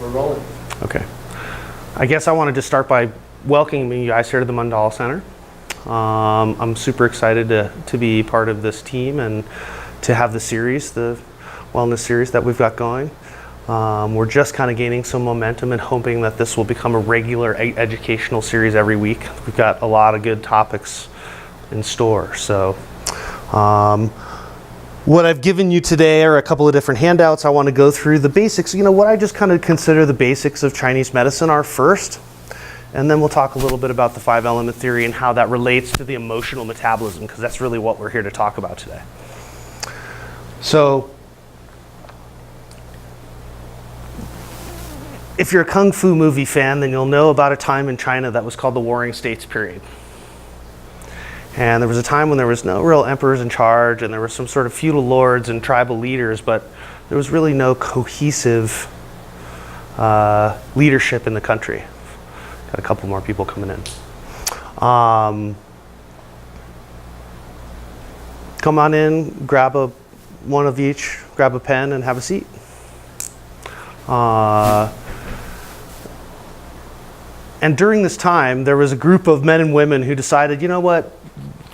We're rolling. Okay. I guess I wanted to start by welcoming you guys here to the Mandala Center. I'm super excited to be part of this team and to have the series, the wellness series that we've got going. We're just kind of gaining some momentum and hoping that this will become a regular educational series every week. We've got a lot of good topics in store. So what I've given you today are a couple of different handouts. I want to go through the basics. You know, what I just kind of consider the basics of Chinese medicine are first, and then we'll talk a little bit about the 5-element theory and how that relates to the emotional metabolism, because that's really what we're here to talk about today. So, if you're a Kung Fu movie fan, then you'll know about a time in China that was called the Warring States period. And there was a time when there was no real emperors in charge, and there were some sort of feudal lords and tribal leaders, but there was really no cohesive leadership in the country. Got a couple more people coming in. Come on in, grab one of each, grab a pen, and have a seat. And during this time, there was a group of men and women who decided, you know what?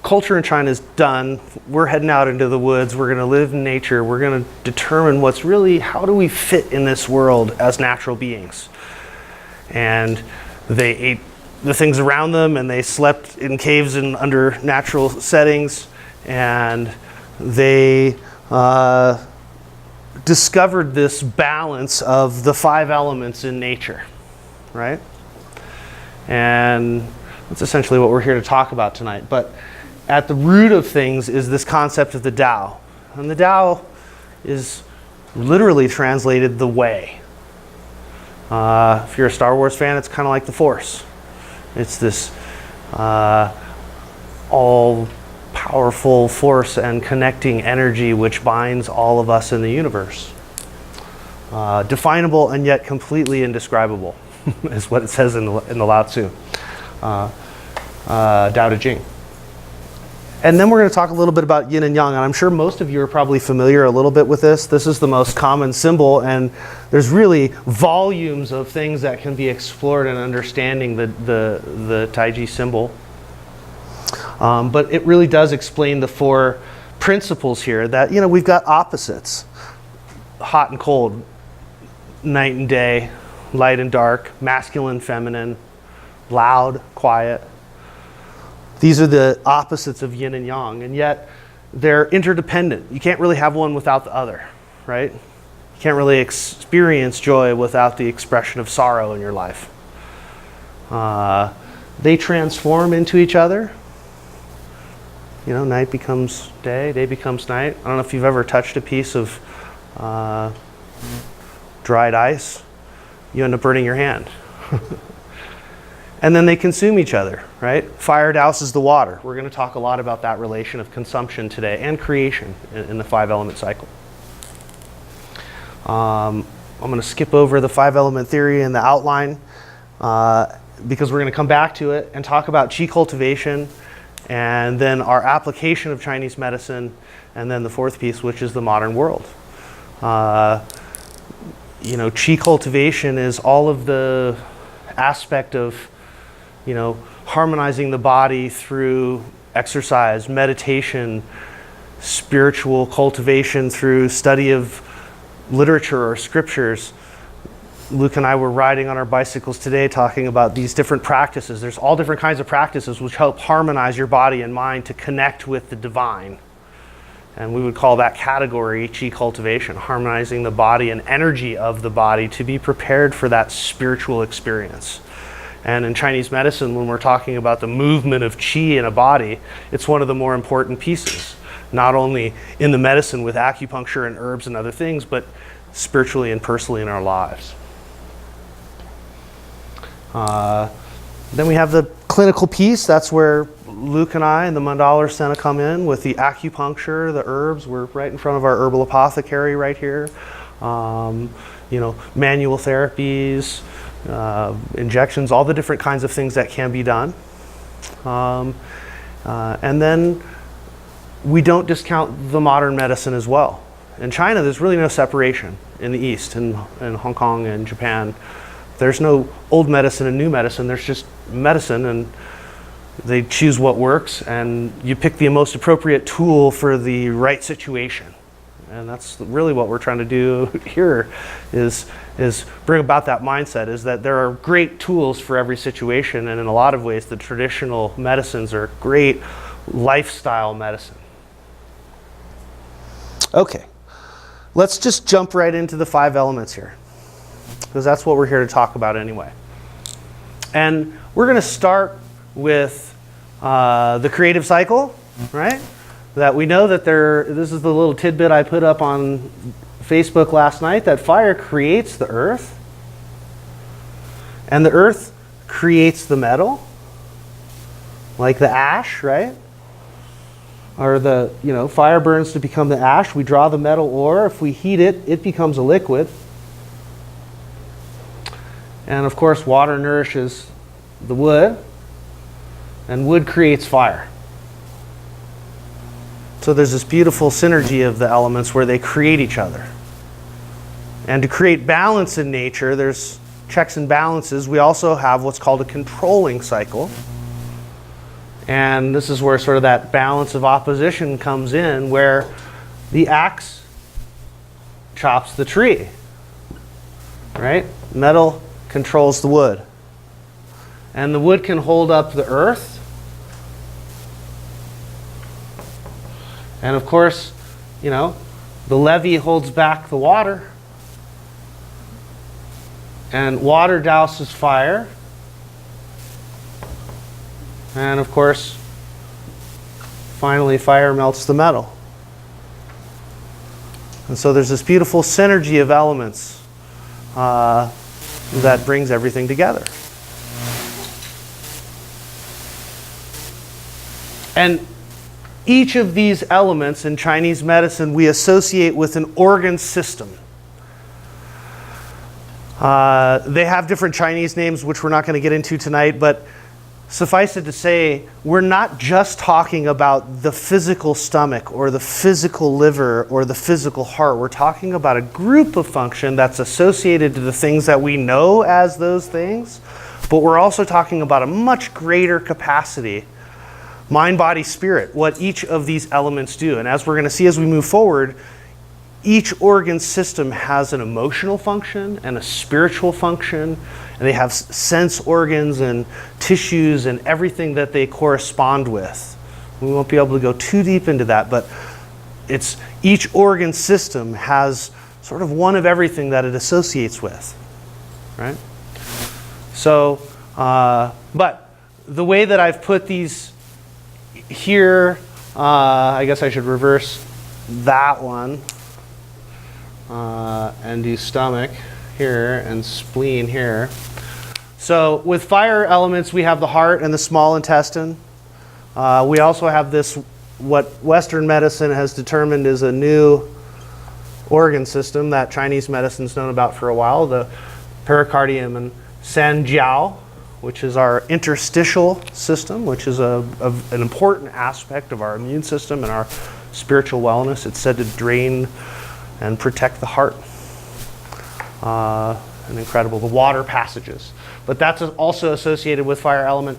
Culture in China is done. We're heading out into the woods. We're going to live in nature. We're going to determine what's really, how do we fit in this world as natural beings? And they ate the things around them, and they slept in caves and under natural settings, and they discovered this balance of the 5 elements in nature, right? And that's essentially what we're here to talk about tonight. But at the root of things is this concept of the Tao. And the Tao is literally translated the way. If you're a Star Wars fan, it's kind of like the Force. It's this all-powerful force and connecting energy which binds all of us in the universe. Definable and yet completely indescribable is what it says in the Lao Tzu, Tao Te Ching. And then we're going to talk a little bit about yin and yang, and I'm sure most of you are probably familiar a little bit with this. This is the most common symbol, and there's really volumes of things that can be explored in understanding the Taiji symbol. But it really does explain the 4 principles here that, you know, we've got opposites. Hot and cold, night and day, light and dark, masculine, feminine, loud, quiet. These are the opposites of yin and yang, and yet they're interdependent. You can't really have one without the other, right? You can't really experience joy without the expression of sorrow in your life. They transform into each other. You know, night becomes day, day becomes night. I don't know if you've ever touched a piece of dried ice. You end up burning your hand. And then they consume each other, right? Fire douses the water. We're going to talk a lot about that relation of consumption today and creation in the 5-element cycle. I'm going to skip over the 5-element theory and the outline because we're going to come back to it and talk about qi cultivation and then our application of Chinese medicine, and then the 4th piece, which is the modern world. You know, qi cultivation is all of the aspect of, you know, harmonizing the body through exercise, meditation, spiritual cultivation through study of literature or scriptures. Luke and I were riding on our bicycles today talking about these different practices. There's all different kinds of practices which help harmonize your body and mind to connect with the divine. And we would call that category qi cultivation, harmonizing the body and energy of the body to be prepared for that spiritual experience. And in Chinese medicine, when we're talking about the movement of qi in a body, it's one of the more important pieces, not only in the medicine with acupuncture and herbs and other things, but spiritually and personally in our lives. Then we have the clinical piece. That's where Luke and I and the Mandala Center come in with the acupuncture, the herbs. We're right in front of our herbal apothecary right here. You know, manual therapies, injections, all the different kinds of things that can be done. And then we don't discount the modern medicine as well. In China, there's really no separation in the East, in Hong Kong and Japan. There's no old medicine and new medicine. There's just medicine, and they choose what works, and you pick the most appropriate tool for the right situation. And that's really what we're trying to do here, is bring about that mindset, is that there are great tools for every situation, and in a lot of ways, the traditional medicines are great lifestyle medicine. Okay, let's just jump right into the 5 elements here, because that's what we're here to talk about anyway. And we're going to start with the creative cycle, right? That we know that this is the little tidbit I put up on Facebook last night, that fire creates the earth, and the earth creates the metal, like the ash, right? Or fire burns to become the ash. We draw the metal ore. If we heat it, it becomes a liquid. And of course, water nourishes the wood, and wood creates fire. So there's this beautiful synergy of the elements where they create each other. And to create balance in nature, there's checks and balances. We also have what's called a controlling cycle. And this is where sort of that balance of opposition comes in, where the axe chops the tree, right? Metal controls the wood. And the wood can hold up the earth. And of course, the levee holds back the water. And water douses fire. And of course, finally, fire melts the metal. And so there's this beautiful synergy of elements that brings everything together. And each of these elements in Chinese medicine we associate with an organ system. They have different Chinese names, which we're not going to get into tonight, but suffice it to say, we're not just talking about the physical stomach or the physical liver or the physical heart. We're talking about a group of function that's associated to the things that we know as those things, but we're also talking about a much greater capacity, mind, body, spirit, what each of these elements do. And as we're going to see as we move forward, each organ system has an emotional function and a spiritual function, and they have sense organs and tissues and everything that they correspond with. We won't be able to go too deep into that, but each organ system has sort of one of everything that it associates with, right? So, but the way that I've put these here, I guess I should reverse that one and do stomach here and spleen here. So with fire elements, we have the heart and the small intestine. We also have this, what Western medicine has determined is a new organ system that Chinese medicine's known about for a while, the pericardium and sanjiao, which is our interstitial system, which is an important aspect of our immune system and our spiritual wellness. It's said to drain and protect the heart. And incredible, the water passages. But that's also associated with fire element.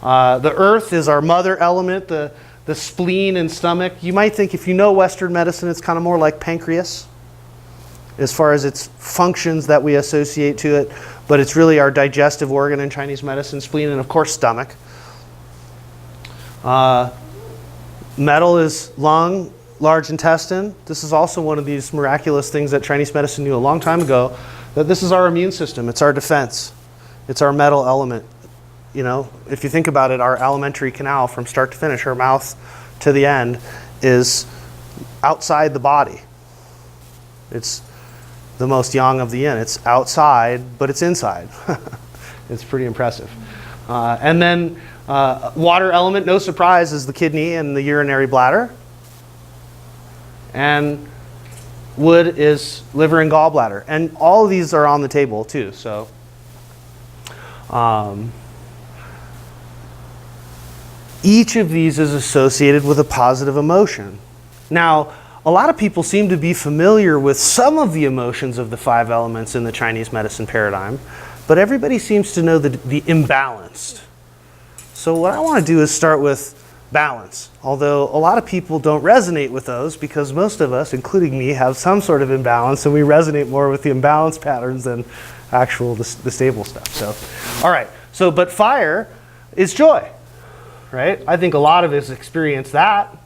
The earth is our mother element, the spleen and stomach. You might think, if you know Western medicine, it's kind of more like pancreas as far as its functions that we associate to it, but it's really our digestive organ in Chinese medicine, spleen, and of course stomach. Metal is lung, large intestine. This is also one of these miraculous things that Chinese medicine knew a long time ago, that this is our immune system, it's our defense, it's our metal element. If you think about it, our alimentary canal from start to finish, our mouth to the end, is outside the body. It's the most yang of the yin. It's outside, but it's inside. It's pretty impressive. And then water element, no surprise, is the kidney and the urinary bladder. And wood is liver and gallbladder. And all of these are on the table too. So each of these is associated with a positive emotion. Now, a lot of people seem to be familiar with some of the emotions of the 5 elements in the Chinese medicine paradigm, but everybody seems to know the imbalanced. So what I want to do is start with balance, although a lot of people don't resonate with those because most of us, including me, have some sort of imbalance, and we resonate more with the imbalance patterns than the stable stuff. So, all right, but fire is joy, right? I think a lot of us experience that.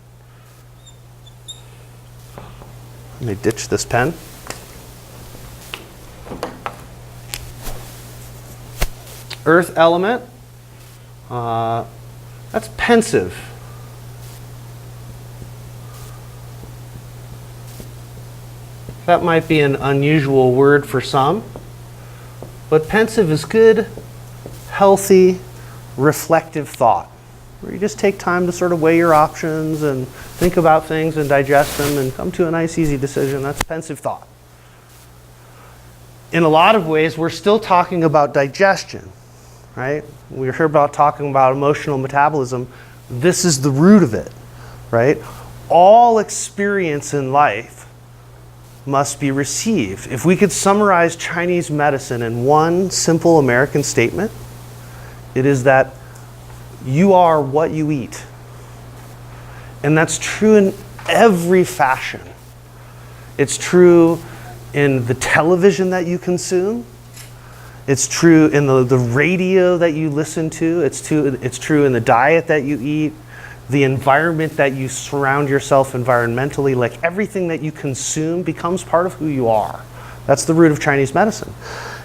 Let me ditch this pen. Earth element, that's pensive. That might be an unusual word for some, but pensive is good, healthy, reflective thought, where you just take time to sort of weigh your options and think about things and digest them and come to a nice, easy decision. That's pensive thought. In a lot of ways, we're still talking about digestion, right? We heard about talking about emotional metabolism. This is the root of it, right? All experience in life must be received. If we could summarize Chinese medicine in one simple American statement, it is that you are what you eat. And that's true in every fashion. It's true in the television that you consume. It's true in the radio that you listen to. It's true in the diet that you eat, the environment that you surround yourself environmentally. Like everything that you consume becomes part of who you are. That's the root of Chinese medicine.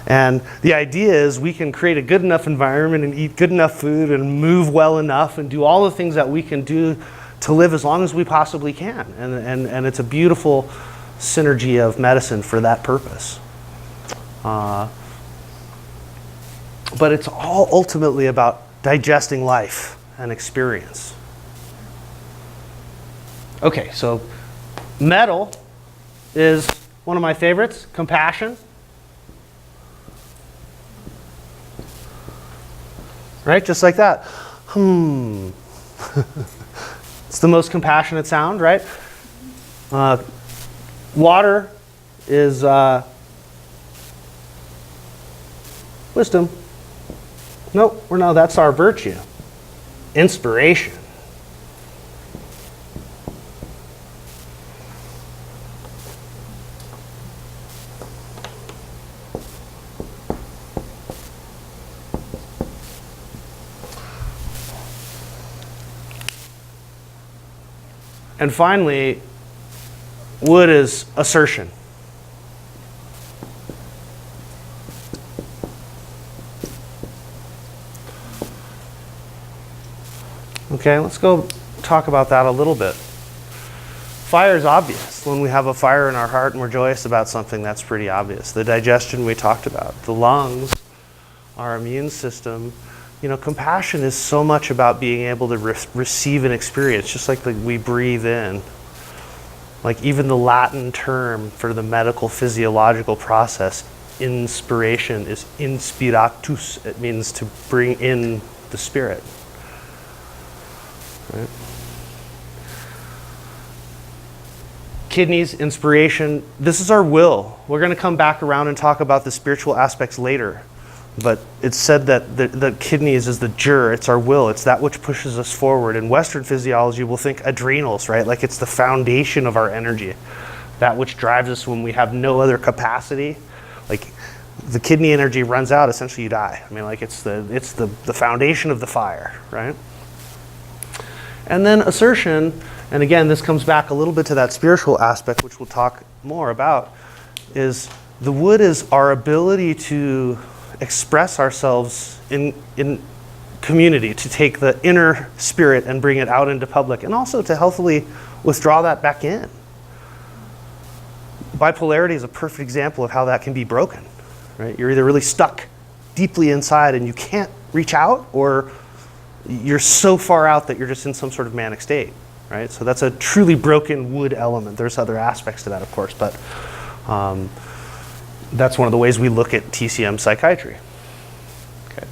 And the idea is we can create a good enough environment and eat good enough food and move well enough and do all the things that we can do to live as long as we possibly can. And it's a beautiful synergy of medicine for that purpose. But it's all ultimately about digesting life and experience. Okay, so metal is one of my favorites, compassion. Right, just like that. It's the most compassionate sound, right? Water is wisdom. No, that's our virtue. Inspiration. And finally, wood is assertion. Okay, let's go talk about that a little bit. Fire is obvious. When we have a fire in our heart and we're joyous about something, that's pretty obvious. The digestion we talked about, the lungs, our immune system. Compassion is so much about being able to receive an experience, just like we breathe in. Like even the Latin term for the medical physiological process, inspiration, is inspiratus. It means to bring in the spirit. Right? Kidneys, inspiration. This is our will. We're going to come back around and talk about the spiritual aspects later. But it's said that the kidneys is the jur, it's our will, it's that which pushes us forward. In Western physiology, we'll think adrenals, right? Like it's the foundation of our energy, that which drives us when we have no other capacity. Like the kidney energy runs out, essentially you die. I mean, like it's the foundation of the fire, right? And then assertion, and again, this comes back a little bit to that spiritual aspect, which we'll talk more about, is the wood is our ability to express ourselves in community, to take the inner spirit and bring it out into public, and also to healthily withdraw that back in. Bipolarity is a perfect example of how that can be broken, right? You're either really stuck deeply inside and you can't reach out, or you're so far out that you're just in some sort of manic state, right? So that's a truly broken wood element. There's other aspects to that, of course, but that's one of the ways we look at TCM psychiatry. Okay.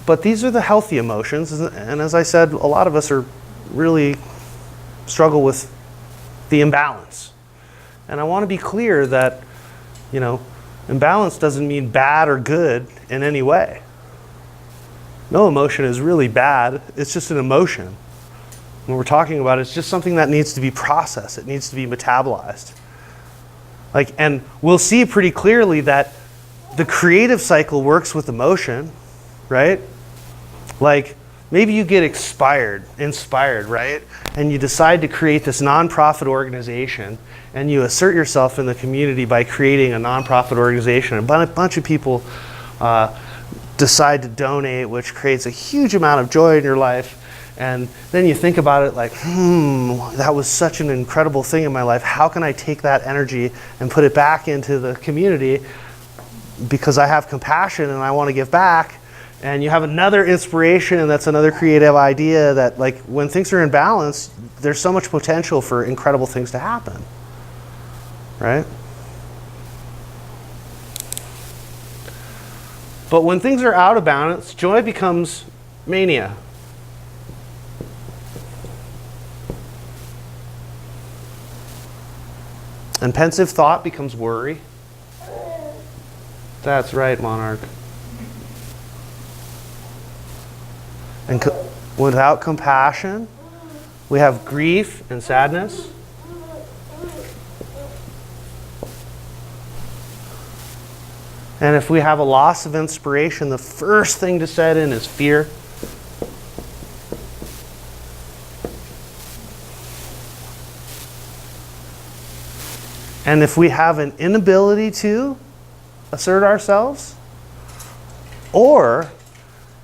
But these are the healthy emotions, and as I said, a lot of us really struggle with the imbalance. And I want to be clear that, you know, imbalance doesn't mean bad or good in any way. No emotion is really bad. It's just an emotion. When we're talking about it, it's just something that needs to be processed. It needs to be metabolized. Like, and we'll see pretty clearly that the creative cycle works with emotion, right? Like, maybe you get inspired, right? And you decide to create this nonprofit organization, and you assert yourself in the community by creating a nonprofit organization. A bunch of people decide to donate, which creates a huge amount of joy in your life. And then you think about it like, that was such an incredible thing in my life. How can I take that energy and put it back into the community? Because I have compassion and I want to give back. And you have another inspiration, and that's another creative idea that, like, when things are in balance, there's so much potential for incredible things to happen, right? But when things are out of balance, joy becomes mania. And pensive thought becomes worry. That's right, Monarch. And without compassion, we have grief and sadness. And if we have a loss of inspiration, the first thing to set in is fear. And if we have an inability to assert ourselves, or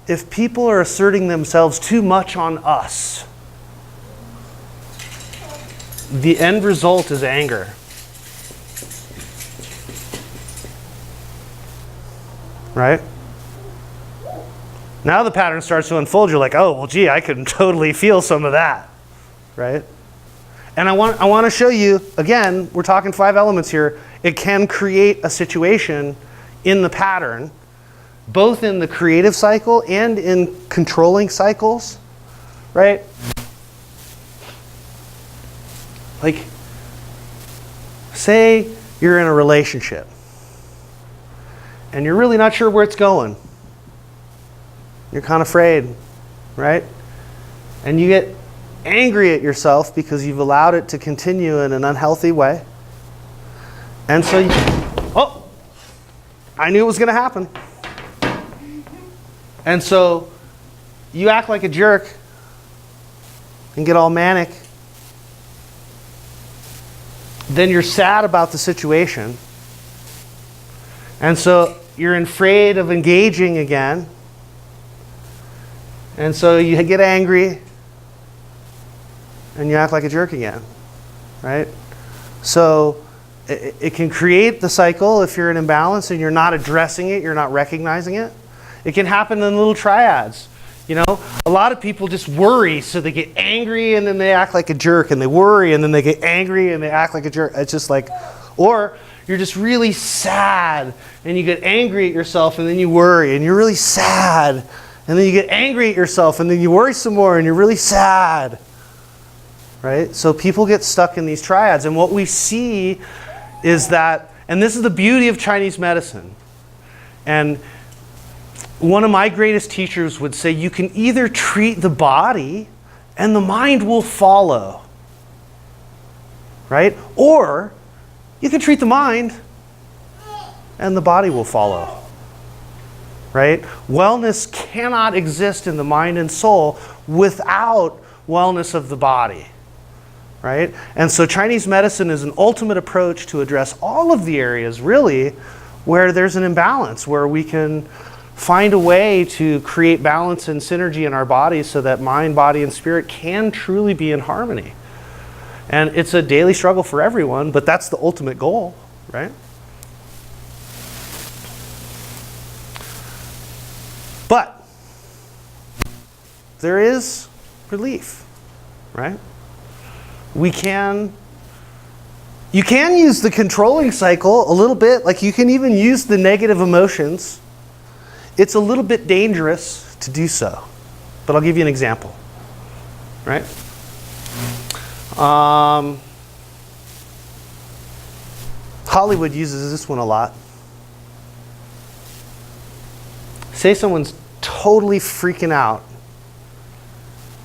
if people are asserting themselves too much on us, the end result is anger. Right? Now the pattern starts to unfold. You're like, oh, well, gee, I can totally feel some of that. Right? And I want to show you, again, we're talking 5 elements here. It can create a situation in the pattern, both in the creative cycle and in controlling cycles, right? Like, say you're in a relationship and you're really not sure where it's going. You're kind of afraid, right? And you get angry at yourself because you've allowed it to continue in an unhealthy way. And so I knew it was going to happen. And so you act like a jerk and get all manic. Then you're sad about the situation. And so you're afraid of engaging again. And so you get angry and you act like a jerk again, right? So it can create the cycle if you're in imbalance and you're not addressing it, you're not recognizing it. It can happen in little triads. You know, a lot of people just worry, so they get angry and then they act like a jerk, and they worry and then they get angry and they act like a jerk. It's just like, or you're just really sad and you get angry at yourself and then you worry, and you're really sad, and then you get angry at yourself and then you worry some more and you're really sad. Right? So people get stuck in these triads, and what we see is that, and this is the beauty of Chinese medicine, and one of my greatest teachers would say, you can either treat the body and the mind will follow, right? Or you can treat the mind and the body will follow, right? Wellness cannot exist in the mind and soul without wellness of the body. Right? And so Chinese medicine is an ultimate approach to address all of the areas, really, where there's an imbalance, where we can find a way to create balance and synergy in our bodies so that mind, body, and spirit can truly be in harmony. And it's a daily struggle for everyone, but that's the ultimate goal, right? But there is relief, right? You can use the controlling cycle a little bit, like you can even use the negative emotions. It's a little bit dangerous to do so, but I'll give you an example, right? Hollywood uses this one a lot. Say someone's totally freaking out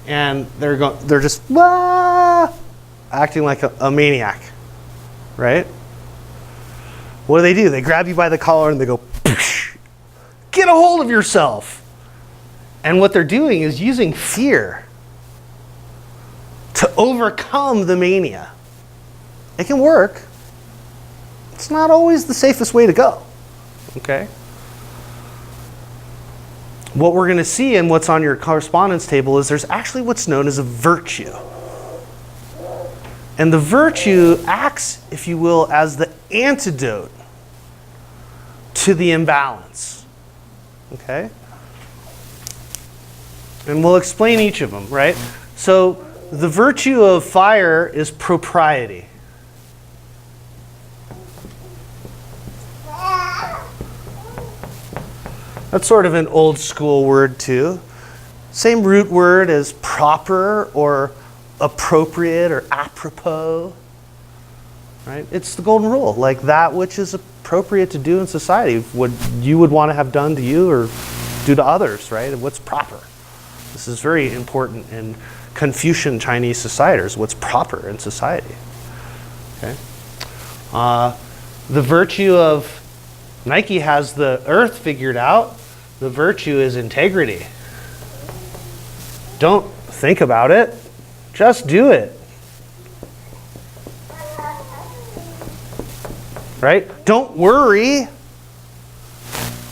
and they're just acting like a maniac, right? What do? They grab you by the collar and they go, get a hold of yourself. And what they're doing is using fear to overcome the mania. It can work. It's not always the safest way to go, okay? What we're going to see and what's on your correspondence table is there's actually what's known as a virtue. And the virtue acts, if you will, as the antidote to the imbalance, okay? And we'll explain each of them, right? So the virtue of fire is propriety. That's sort of an old school word too. Same root word as proper or appropriate or apropos, right? It's the golden rule, like that which is appropriate to do in society, what you would want to have done to you or do to others, right? And what's proper. This is very important in Confucian Chinese societies, what's proper in society, okay? The virtue of Nike has the earth figured out. The virtue is integrity. Don't think about it. Just do it. Right? Don't worry.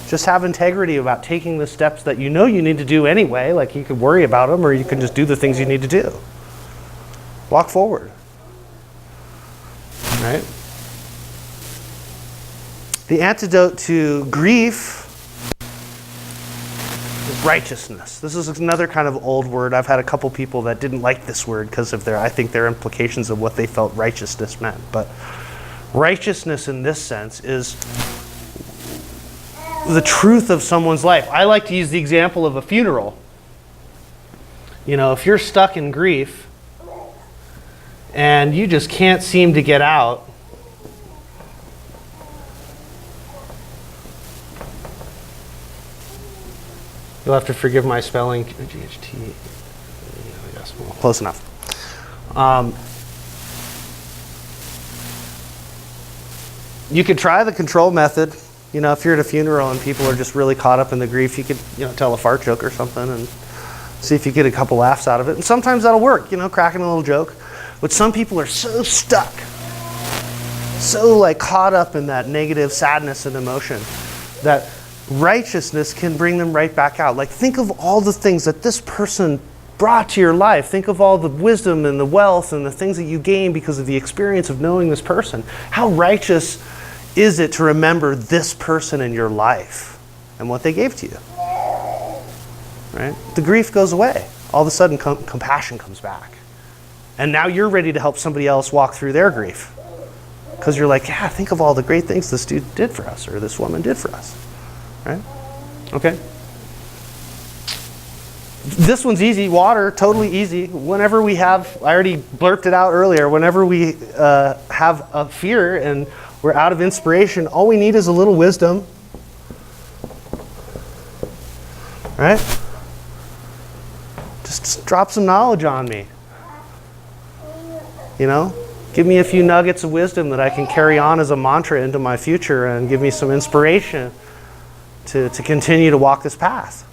Just have integrity about taking the steps that you know you need to do anyway. Like you could worry about them or you can just do the things you need to do. Walk forward. Right? The antidote to grief is righteousness. This is another kind of old word. I've had a couple people that didn't like this word because of I think their implications of what they felt righteousness meant. But righteousness in this sense is the truth of someone's life. I like to use the example of a funeral. You know, if you're stuck in grief and you just can't seem to get out, you'll have to forgive my spelling. GHT. I guess. Well, close enough. You could try the control method. You know, if you're at a funeral and people are just really caught up in the grief, you could, tell a fart joke or something and see if you get a couple laughs out of it. And sometimes that'll work, cracking a little joke. But some people are so stuck, so caught up in that negative sadness and emotion that righteousness can bring them right back out. Think of all the things that this person brought to your life. Think of all the wisdom and the wealth and the things that you gained because of the experience of knowing this person. How righteous is it to remember this person in your life and what they gave to you? Right? The grief goes away. All of a sudden, compassion comes back. And now you're ready to help somebody else walk through their grief. Because you're like, yeah, think of all the great things this dude did for us or this woman did for us. Right? Okay. This one's easy. Water, totally easy. Whenever we have, I already blurted it out earlier, whenever we have a fear and we're out of inspiration, all we need is a little wisdom. Right? Just drop some knowledge on me. Give me a few nuggets of wisdom that I can carry on as a mantra into my future and give me some inspiration to continue to walk this path.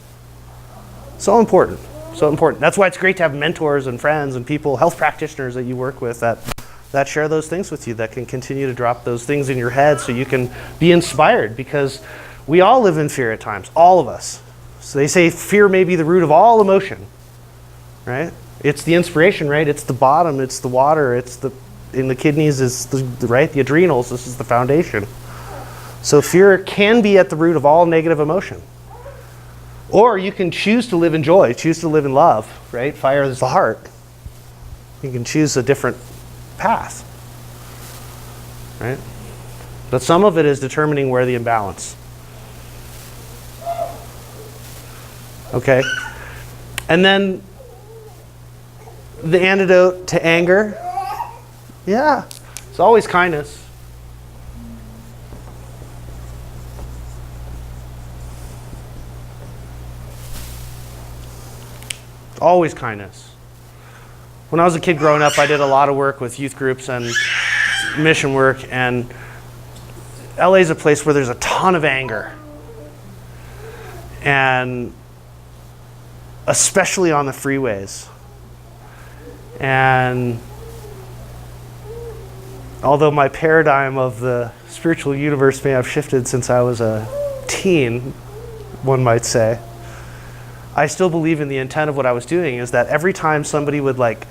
So important. So important. That's why it's great to have mentors and friends and people, health practitioners that you work with that share those things with you, that can continue to drop those things in your head so you can be inspired, because we all live in fear at times, all of us. So they say fear may be the root of all emotion, right? It's the inspiration, right? It's the bottom, it's the water, in the kidneys is the adrenals, this is the foundation. So fear can be at the root of all negative emotion. Or you can choose to live in joy, choose to live in love, right? Fire is the heart. You can choose a different path, right? But some of it is determining where the imbalance. Okay? And then the antidote to anger, yeah, it's always kindness. Always kindness. When I was a kid growing up, I did a lot of work with youth groups and mission work, and LA is a place where there's a ton of anger. And especially on the freeways. And although my paradigm of the spiritual universe may have shifted since I was a teen, one might say, I still believe in the intent of what I was doing is that every time somebody would like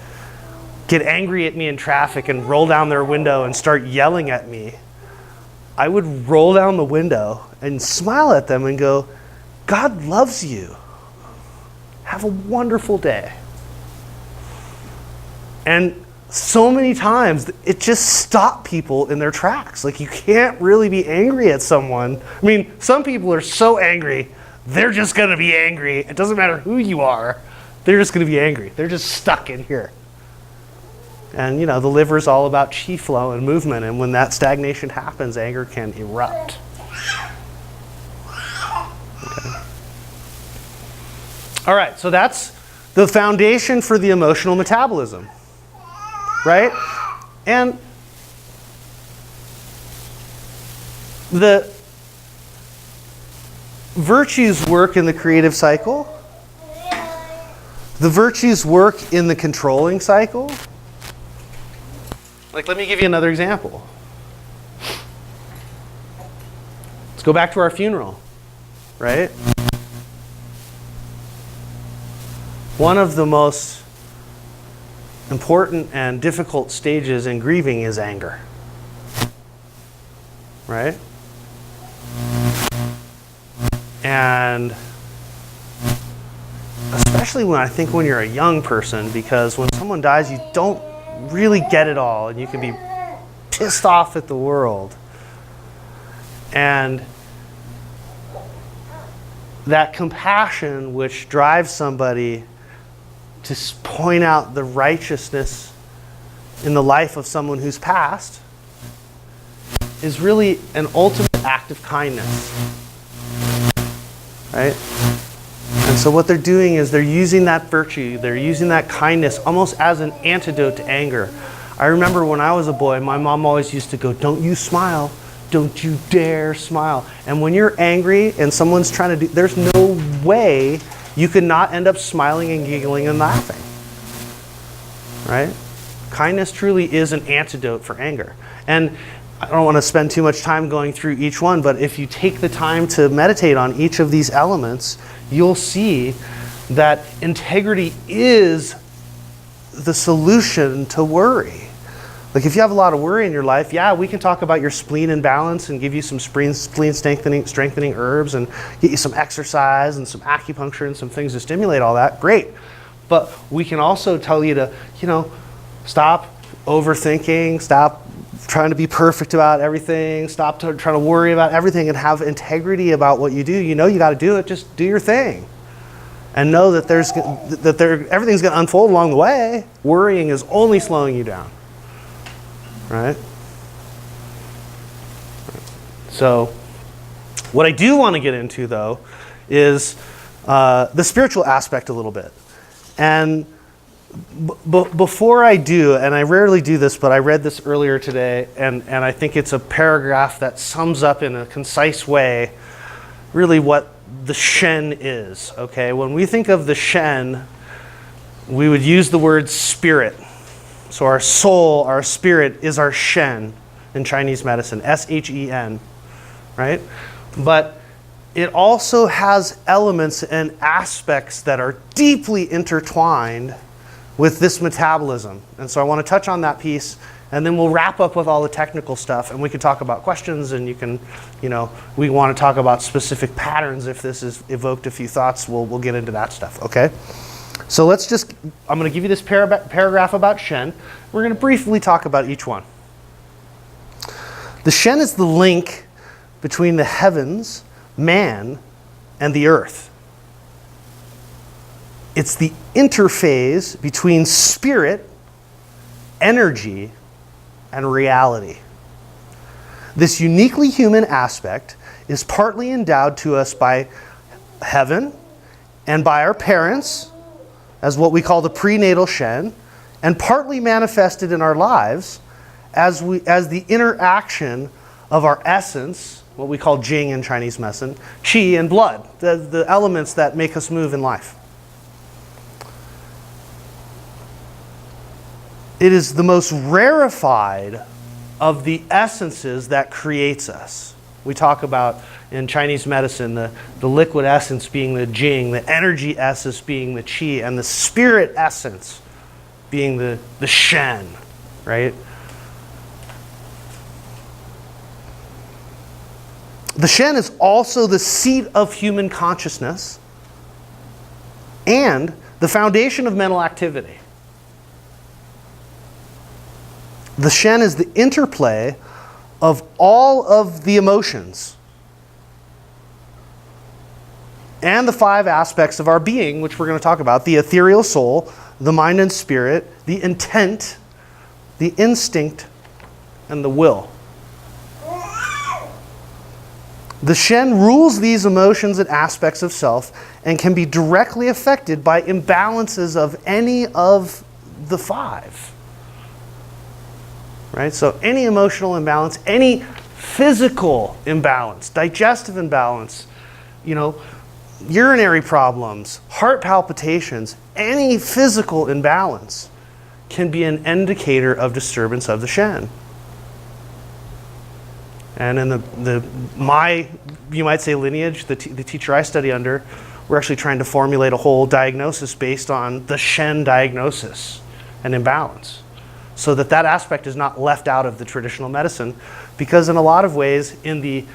get angry at me in traffic and roll down their window and start yelling at me, I would roll down the window and smile at them and go, God loves you. Have a wonderful day. And so many times it just stopped people in their tracks. Like, you can't really be angry at someone. I mean, some people are so angry, they're just going to be angry. It doesn't matter who you are. They're just going to be angry. They're just stuck in here. And, you know, the liver is all about chi flow and movement. And when that stagnation happens, anger can erupt. Okay. All right, so that's the foundation for the emotional metabolism, right? And the virtues work in the creative cycle. The virtues work in the controlling cycle. Like, let me give you another example. Let's go back to our funeral, right? One of the most important and difficult stages in grieving is anger, right? And especially when you're a young person, because when someone dies, you don't really get it all, and you can be pissed off at the world. And that compassion which drives somebody to point out the righteousness in the life of someone who's passed is really an ultimate act of kindness, right? And so what they're doing is they're using that virtue, they're using that kindness almost as an antidote to anger. I remember when I was a boy, my mom always used to go, "Don't you smile. Don't you dare smile." And when you're angry and someone's trying to do, there's no way you could not end up smiling and giggling and laughing, right? Kindness truly is an antidote for anger. And I don't want to spend too much time going through each one, but if you take the time to meditate on each of these elements, you'll see that integrity is the solution to worry. Like, if you have a lot of worry in your life, yeah, we can talk about your spleen and balance and give you some spleen strengthening herbs and get you some exercise and some acupuncture and some things to stimulate all that. Great. But we can also tell you to, stop overthinking, stop trying to be perfect about everything, stop trying to worry about everything, and have integrity about what you do. You know you got to do it. Just do your thing. And know that everything's going to unfold along the way. Worrying is only slowing you down. Right? So, what I do want to get into, though, is the spiritual aspect a little bit. And before I do, and I rarely do this, but I read this earlier today, and I think it's a paragraph that sums up in a concise way really what the Shen is. Okay? When we think of the Shen, we would use the word spirit. So our soul, our spirit, is our Shen in Chinese medicine, S-H-E-N, right? But it also has elements and aspects that are deeply intertwined with this metabolism. And so I want to touch on that piece, and then we'll wrap up with all the technical stuff, and we can talk about questions, and you can, we want to talk about specific patterns. If this has evoked a few thoughts, we'll get into that stuff, okay? So I'm going to give you this paragraph about Shen. We're going to briefly talk about each one. The Shen is the link between the heavens, man, and the earth. It's the interface between spirit, energy, and reality. This uniquely human aspect is partly endowed to us by heaven and by our parents, as what we call the prenatal Shen, and partly manifested in our lives as the interaction of our essence, what we call Jing in Chinese medicine, Qi and blood, the elements that make us move in life. It is the most rarefied of the essences that creates us. We talk about in Chinese medicine the liquid essence being the Jing, the energy essence being the Qi, and the spirit essence being the Shen, right? The Shen is also the seat of human consciousness and the foundation of mental activity. The Shen is the interplay of all of the emotions and the 5 aspects of our being, which we're going to talk about: the ethereal soul, the mind and spirit, the intent, the instinct, and the will. The Shen rules these emotions and aspects of self and can be directly affected by imbalances of any of the 5. Right? So any emotional imbalance, any physical imbalance, digestive imbalance, urinary problems, heart palpitations, any physical imbalance can be an indicator of disturbance of the Shen. And in my you might say lineage, the teacher I study under, we're actually trying to formulate a whole diagnosis based on the Shen diagnosis and imbalance, so that aspect is not left out of the traditional medicine, because in a lot of ways, in the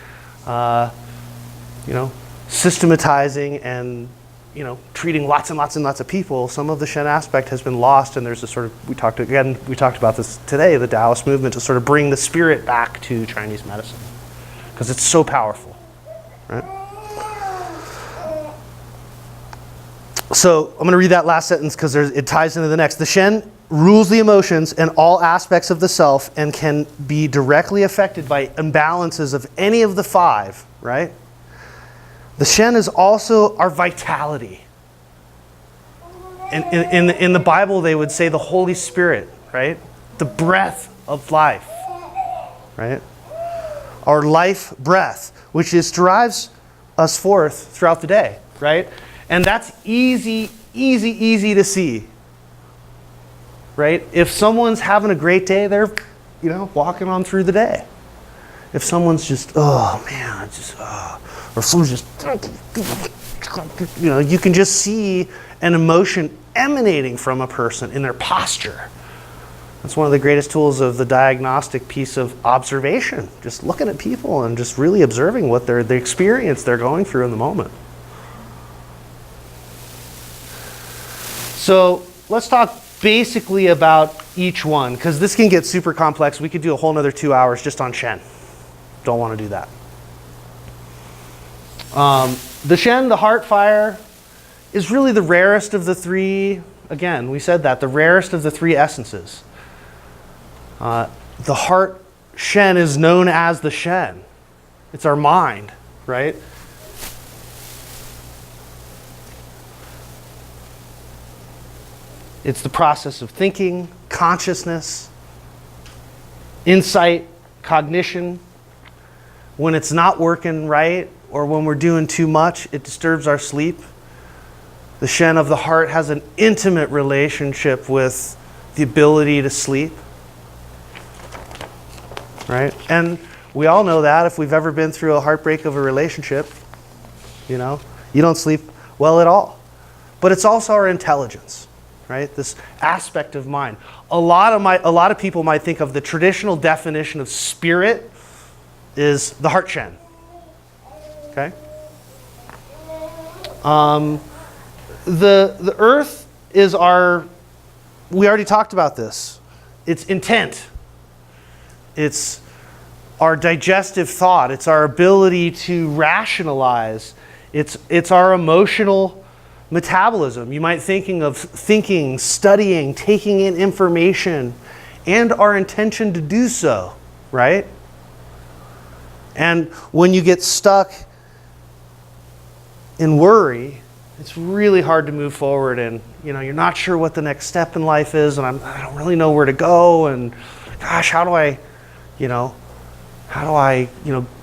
systematizing and treating lots and lots and lots of people, some of the Shen aspect has been lost, and there's a sort of, we talked about this today, the Taoist movement to sort of bring the spirit back to Chinese medicine, because it's so powerful, right? So I'm going to read that last sentence because it ties into the next. The Shen rules the emotions and all aspects of the self and can be directly affected by imbalances of any of the 5, right? The Shen is also our vitality. In the Bible, they would say the Holy Spirit, right? The breath of life, right? Our life breath, which drives us forth throughout the day, right? And that's easy to see, right? If someone's having a great day, they're, walking on through the day. If someone's just, or someone's just, you can just see an emotion emanating from a person in their posture. That's one of the greatest tools of the diagnostic piece of observation. Just looking at people and just really observing what the experience they're going through in the moment. So let's talk basically about each one, because this can get super complex. We could do a whole nother 2 hours just on Shen. Don't want to do that. The Shen, the heart fire, is really the rarest of the 3. Again, we said that, the rarest of the 3 essences. The heart Shen is known as the Shen. It's our mind, right? It's the process of thinking, consciousness, insight, cognition. When it's not working right, or when we're doing too much, it disturbs our sleep. The Shen of the heart has an intimate relationship with the ability to sleep, right? And we all know that if we've ever been through a heartbreak of a relationship, you don't sleep well at all. But it's also our intelligence, right? This aspect of mind. A lot of people might think of the traditional definition of spirit is the heart Shen. Okay? The earth is we already talked about this. It's intent. It's our digestive thought. It's our ability to rationalize. It's our emotional metabolism. You might thinking of thinking, studying, taking in information, and our intention to do so, right? And when you get stuck in worry, it's really hard to move forward, and you're not sure what the next step in life is, and I don't really know where to go, and gosh, how do I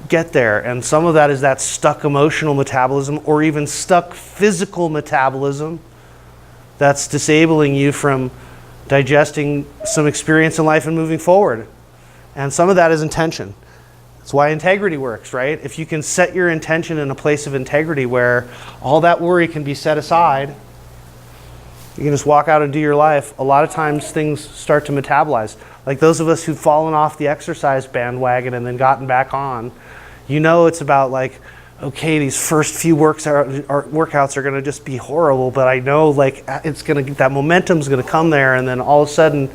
get there? And some of that is that stuck emotional metabolism, or even stuck physical metabolism that's disabling you from digesting some experience in life and moving forward. And some of that is intention. That's why integrity works, right? If you can set your intention in a place of integrity where all that worry can be set aside, you can just walk out and do your life. A lot of times things start to metabolize. Like those of us who've fallen off the exercise bandwagon and then gotten back on, it's about like, okay, these first few workouts are going to just be horrible, but I know like that momentum's going to come there, and then all of a sudden,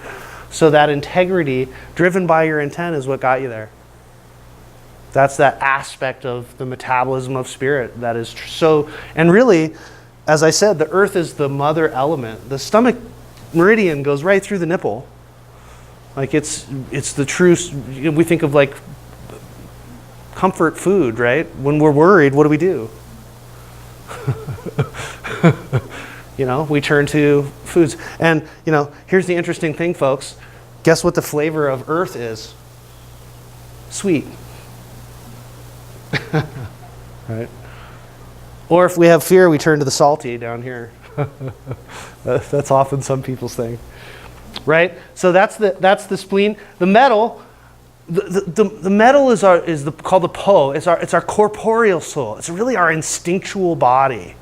so that integrity driven by your intent is what got you there. That's that aspect of the metabolism of spirit that is so, and really, as I said, the earth is the mother element. The stomach meridian goes right through the nipple. Like it's the true, we think of like comfort food, right? When we're worried, what do? We turn to foods. And, here's the interesting thing, folks. Guess what the flavor of earth is? Sweet. Right? Or if we have fear, we turn to the salty down here. That's often some people's thing. Right? So that's the spleen. The metal, the metal is called the Po. It's our corporeal soul. It's really our instinctual body.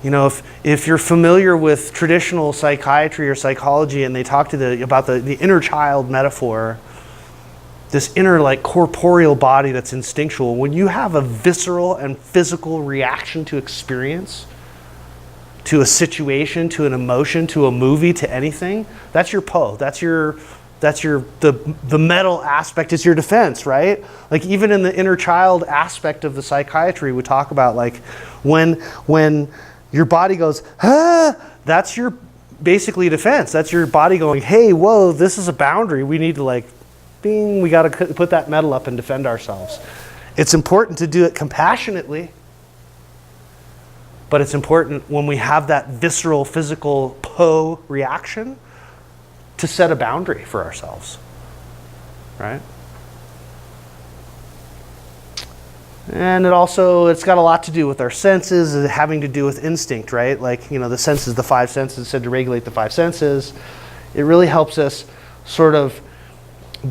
If you're familiar with traditional psychiatry or psychology, and they talk about the inner child metaphor, this inner like corporeal body that's instinctual, when you have a visceral and physical reaction to experience, to a situation, to an emotion, to a movie, to anything, that's your Po. That's the metal aspect is your defense, right? Like even in the inner child aspect of the psychiatry, we talk about like when your body goes, that's your basically defense. That's your body going, hey, whoa, this is a boundary. We need to like, bing, we got to put that metal up and defend ourselves. It's important to do it compassionately, but it's important when we have that visceral, physical Po reaction to set a boundary for ourselves, right? And it's got a lot to do with our senses, having to do with instinct, right? Like, the senses, the five senses, said to regulate the five senses. It really helps us sort of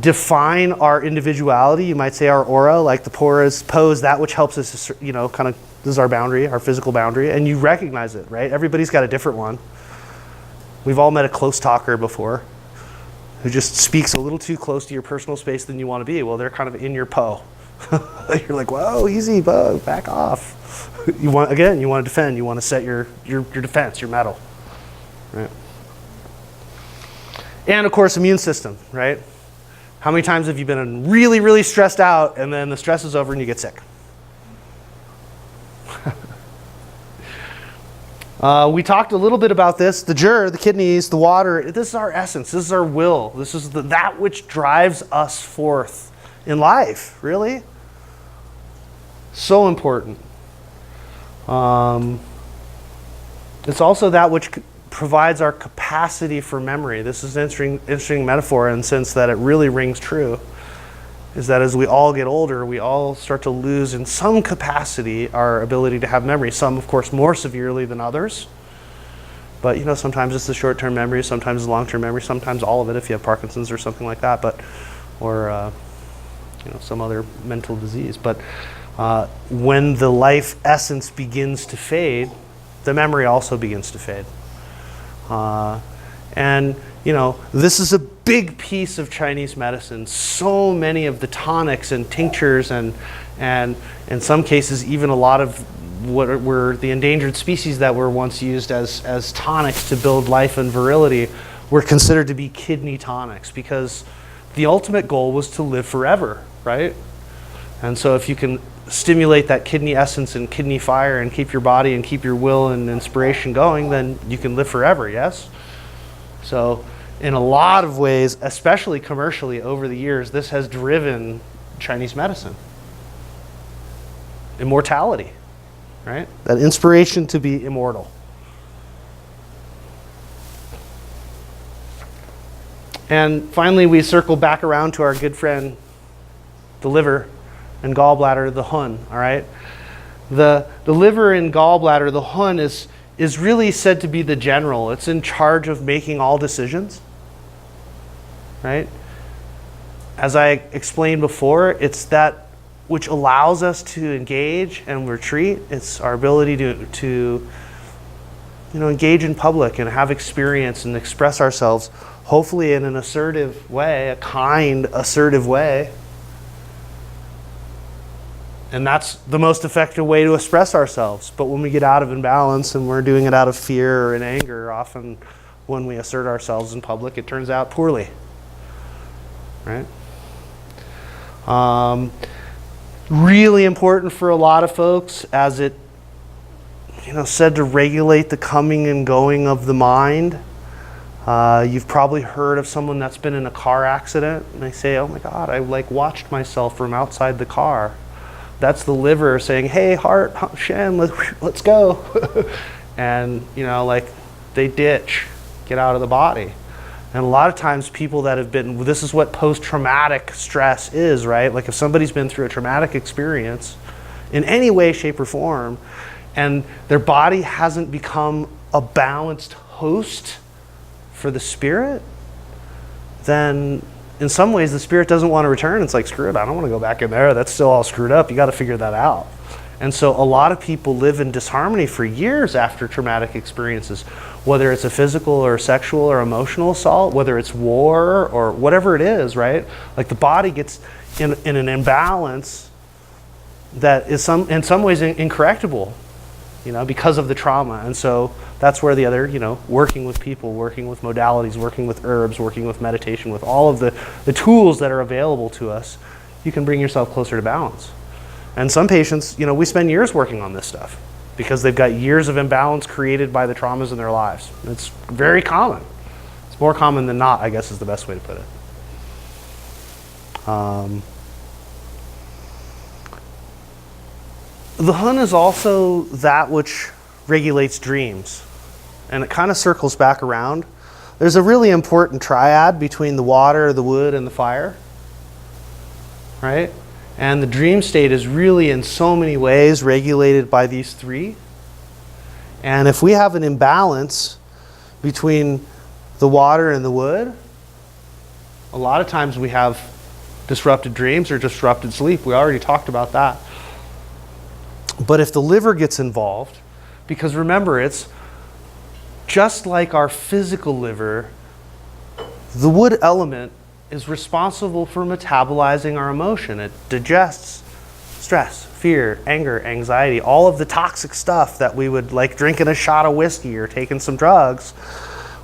define our individuality. You might say our aura, like the Po is that which helps us, kind of, this is our boundary, our physical boundary, and you recognize it, right? Everybody's got a different one. We've all met a close talker before who just speaks a little too close to your personal space than you want to be. Well, they're kind of in your Po. You're like, whoa, easy, Po, back off. You want to defend. You want to set your defense, your metal, right? And of course, immune system, right? How many times have you been really, really stressed out, and then the stress is over and you get sick? We talked a little bit about this. The jur, the kidneys, the water, this is our essence. This is our will. This is that which drives us forth in life, really. So important. It's also that which provides our capacity for memory. This is an interesting metaphor in the sense that it really rings true. Is that as we all get older, we all start to lose in some capacity our ability to have memory. Some, of course, more severely than others. But, sometimes it's the short-term memory, sometimes the long-term memory, sometimes all of it if you have Parkinson's or something like that, or some other mental disease. But when the life essence begins to fade, the memory also begins to fade. This is a big piece of Chinese medicine. So many of the tonics and tinctures and in some cases even a lot of what were the endangered species that were once used as tonics to build life and virility were considered to be kidney tonics, because the ultimate goal was to live forever, right? And so if you can stimulate that kidney essence and kidney fire and keep your body and keep your will and inspiration going, then you can live forever, yes? So in a lot of ways, especially commercially over the years, this has driven Chinese medicine. Immortality, right? That inspiration to be immortal. And finally, we circle back around to our good friend, the liver and gallbladder, the Hun, all right? The liver and gallbladder, the Hun, is really said to be the general. It's in charge of making all decisions, right? As I explained before, it's that which allows us to engage and retreat. It's our ability to engage in public and have experience and express ourselves, hopefully in an assertive way, a kind, assertive way. And that's the most effective way to express ourselves. But when we get out of imbalance and we're doing it out of fear or in anger, often when we assert ourselves in public, it turns out poorly, right? Really important for a lot of folks, as it said to regulate the coming and going of the mind. You've probably heard of someone that's been in a car accident and they say, oh my God, I watched myself from outside the car. That's the liver saying, hey, heart, Shen, let's go. And, they ditch, get out of the body. And a lot of times people that have been, this is what post-traumatic stress is, right? Like if somebody's been through a traumatic experience in any way, shape, or form, and their body hasn't become a balanced host for the spirit, then in some ways the spirit doesn't want to return. It's like, screw it, I don't want to go back in there. That's still all screwed up. You got to figure that out. And so a lot of people live in disharmony for years after traumatic experiences, whether it's a physical or sexual or emotional assault, whether it's war or whatever it is, right? Like the body gets in an imbalance that is in some ways incorrectable, because of the trauma. And so that's where the other, working with people, working with modalities, working with herbs, working with meditation, with all of the tools that are available to us, you can bring yourself closer to balance. And some patients, we spend years working on this stuff because they've got years of imbalance created by the traumas in their lives. It's very common. It's more common than not, I guess is the best way to put it. The Hun is also that which regulates dreams. And it kind of circles back around. There's a really important triad between the water, the wood, and the fire, right? And the dream state is really in so many ways regulated by these three. And if we have an imbalance between the water and the wood, a lot of times we have disrupted dreams or disrupted sleep. We already talked about that. But if the liver gets involved, because remember, it's just like our physical liver, the wood element is responsible for metabolizing our emotion. It digests stress, fear, anger, anxiety, all of the toxic stuff that we would like drinking a shot of whiskey or taking some drugs.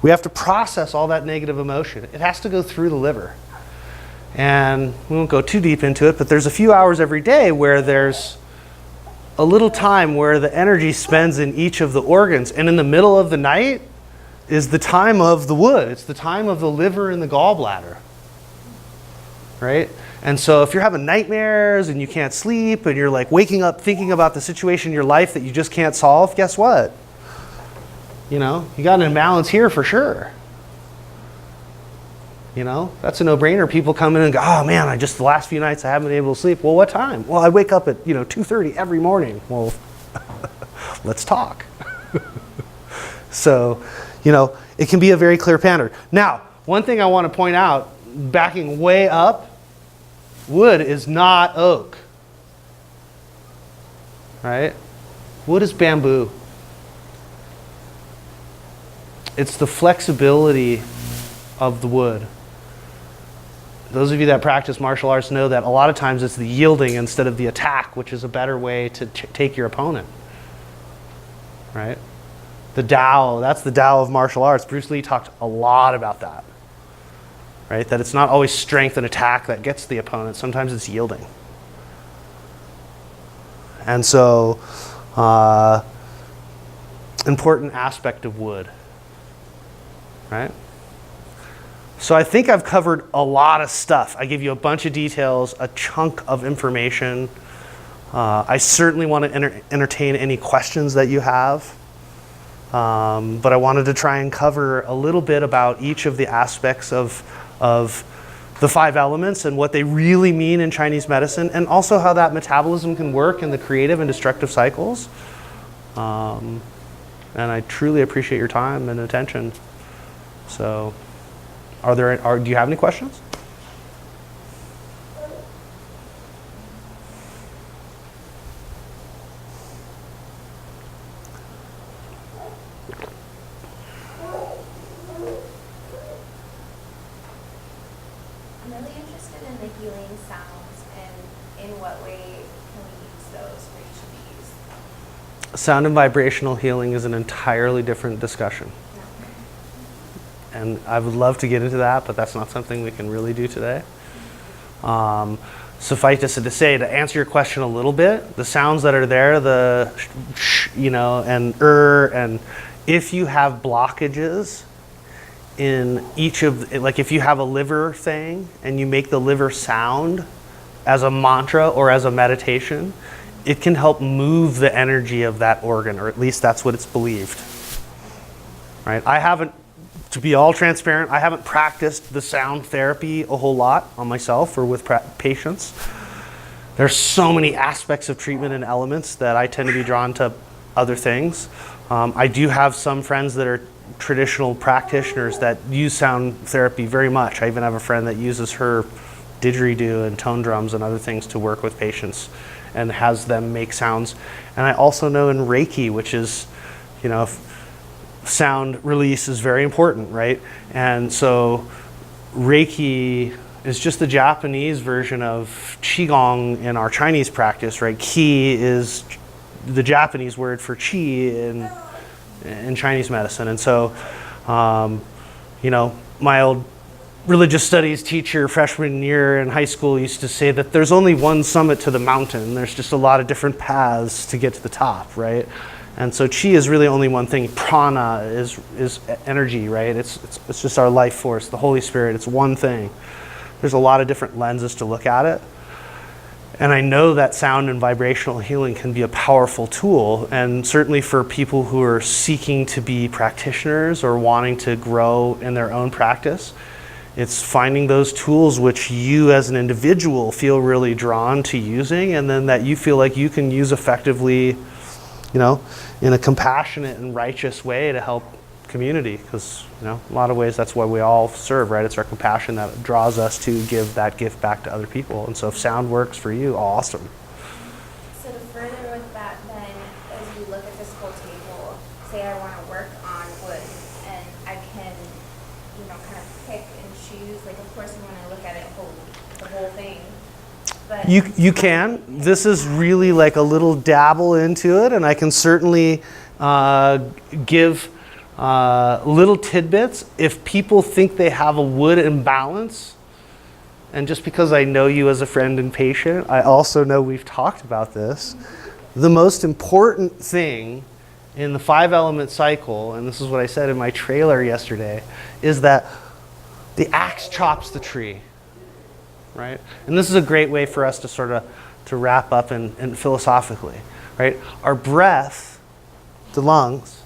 We have to process all that negative emotion. It has to go through the liver. And we won't go too deep into it, but there's a few hours every day where there's a little time where the energy spends in each of the organs. And in the middle of the night is the time of the wood. It's the time of the liver and the gallbladder. Right? And so if you're having nightmares and you can't sleep and you're like waking up thinking about the situation in your life that you just can't solve, guess what? You got an imbalance here for sure. That's a no-brainer. People come in and go, oh man, the last few nights I haven't been able to sleep. Well, what time? Well, I wake up at 2:30 every morning. Well, let's talk. So, it can be a very clear pattern. Now, one thing I want to point out, backing way up, wood is not oak. Right? Wood is bamboo. It's the flexibility of the wood. Those of you that practice martial arts know that a lot of times it's the yielding instead of the attack, which is a better way to take your opponent. Right? The Tao, that's the Tao of martial arts. Bruce Lee talked a lot about that. Right? That it's not always strength and attack that gets the opponent. Sometimes it's yielding. And so, important aspect of wood. Right? So I think I've covered a lot of stuff. I gave you a bunch of details, a chunk of information. I certainly want to entertain any questions that you have. But I wanted to try and cover a little bit about each of the aspects of the 5 elements and what they really mean in Chinese medicine, and also how that metabolism can work in the creative and destructive cycles. And I truly appreciate your time and attention. So, do you have any questions? I'm really interested in the healing sounds and in what way can we use those for each of these? Sound and vibrational healing is an entirely different discussion. And I would love to get into that, but that's not something we can really do today. Suffice it to say, to answer your question a little bit, the sounds that are there, the sh, and if you have blockages in each of, like if you have a liver thing and you make the liver sound as a mantra or as a meditation, it can help move the energy of that organ, or at least that's what it's believed. Right? I haven't, to be all transparent, I haven't practiced the sound therapy a whole lot on myself or with patients. There's so many aspects of treatment and elements that I tend to be drawn to other things. I do have some friends that are traditional practitioners that use sound therapy very much. I even have a friend that uses her didgeridoo and tone drums and other things to work with patients and has them make sounds. And I also know in Reiki, which is, sound release is very important, right? And so Reiki is just the Japanese version of Qigong in our Chinese practice, right? Qi is the Japanese word for qi in Chinese medicine. And so, my old religious studies teacher freshman year in high school used to say that there's only one summit to the mountain. There's just a lot of different paths to get to the top, right? And so chi is really only one thing. Prana is energy, right? It's just our life force, the Holy Spirit. It's one thing. There's a lot of different lenses to look at it. And I know that sound and vibrational healing can be a powerful tool, and certainly for people who are seeking to be practitioners or wanting to grow in their own practice, it's finding those tools which you as an individual feel really drawn to using, and then that you feel like you can use effectively, in a compassionate and righteous way to help community, because a lot of ways that's why we all serve, right? It's our compassion that draws us to give that gift back to other people. And so if sound works for you, awesome. So to further with that, then, as you look at this whole table, say I want to work on wood, and I can, kind of pick and choose. Like, of course, when I look at it, the whole thing. But you can. This is really like a little dabble into it, and I can certainly give little tidbits if people think they have a wood imbalance. And just because I know you as a friend and patient, I also know we've talked about this. The most important thing in the 5-element cycle, and this is what I said in my trailer yesterday, is that the axe chops the tree, right? And this is a great way for us to sort of to wrap up and philosophically, right? Our breath, the lungs,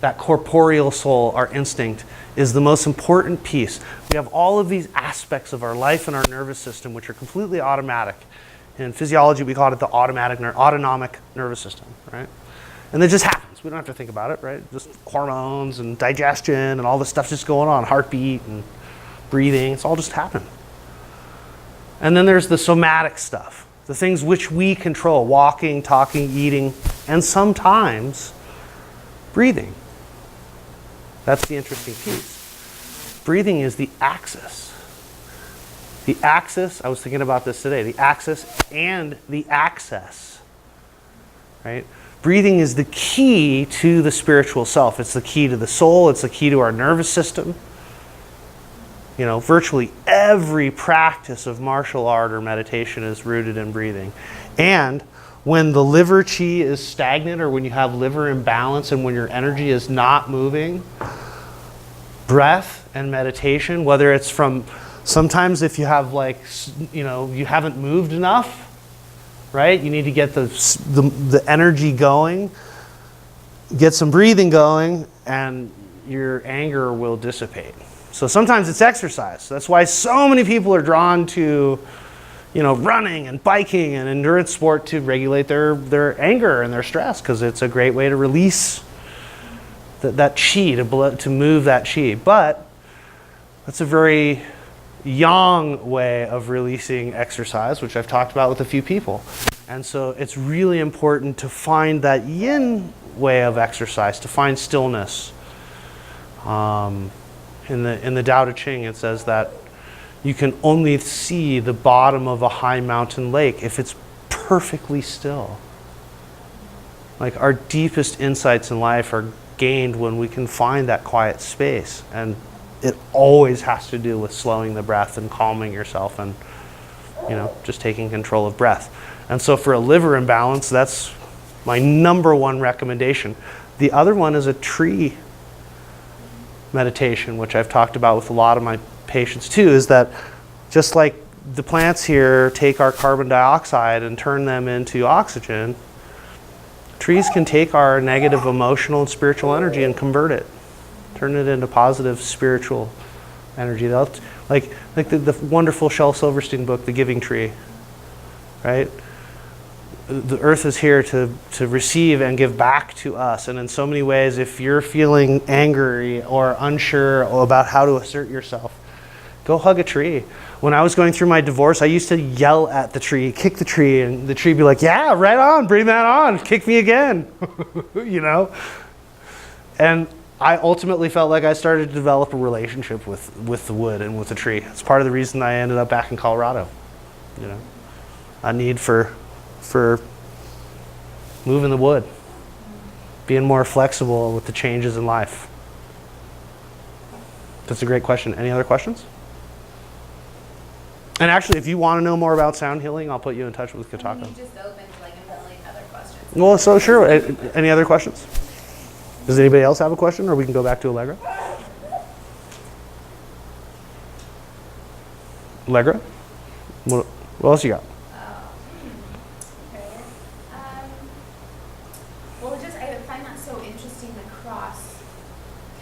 that corporeal soul, our instinct, is the most important piece. We have all of these aspects of our life and our nervous system which are completely automatic. In physiology, we call it the autonomic nervous system, right? And it just happens. We don't have to think about it, right? Just hormones and digestion and all this stuff just going on, heartbeat and breathing, it's all just happened. And then there's the somatic stuff, the things which we control, walking, talking, eating, and sometimes breathing. That's the interesting piece. Breathing is the axis. The axis, I was thinking about this today, the axis and the access, right? Breathing is the key to the spiritual self. It's the key to the soul. It's the key to our nervous system. Virtually every practice of martial art or meditation is rooted in breathing. And when the liver chi is stagnant, or when you have liver imbalance and when your energy is not moving, breath and meditation, whether it's from, sometimes if you have you haven't moved enough, right? You need to get the energy going, get some breathing going, and your anger will dissipate. So sometimes it's exercise. That's why so many people are drawn to, running and biking and endurance sport to regulate their anger and their stress, because it's a great way to release that chi, to move that chi. But that's a very yang way of releasing exercise, which I've talked about with a few people. And so it's really important to find that yin way of exercise, to find stillness. In the Tao Te Ching, it says that you can only see the bottom of a high mountain lake if it's perfectly still. Like, our deepest insights in life are gained when we can find that quiet space. And it always has to do with slowing the breath and calming yourself and, just taking control of breath. And so for a liver imbalance, that's my number one recommendation. The other one is a tree meditation, which I've talked about with a lot of my patients too, is that just like the plants here take our carbon dioxide and turn them into oxygen, trees can take our negative emotional and spiritual energy and convert it, turn it into positive spiritual energy. Like the wonderful Shel Silverstein book, The Giving Tree, right? The earth is here to receive and give back to us. And in so many ways, if you're feeling angry or unsure about how to assert yourself, go hug a tree. When I was going through my divorce, I used to yell at the tree, kick the tree, and the tree would be like, yeah, right on, bring that on, kick me again, And I ultimately felt like I started to develop a relationship with the wood and with the tree. It's part of the reason I ended up back in Colorado, a need for moving the wood, being more flexible with the changes in life. That's a great question. Any other questions? And actually, if you want to know more about sound healing, I'll put you in touch with Kataka. You just opened like a million other questions. Well, so sure. Any other questions? Does anybody else have a question, or we can go back to Allegra? Allegra? What else you got? Well, I find that so interesting, the cross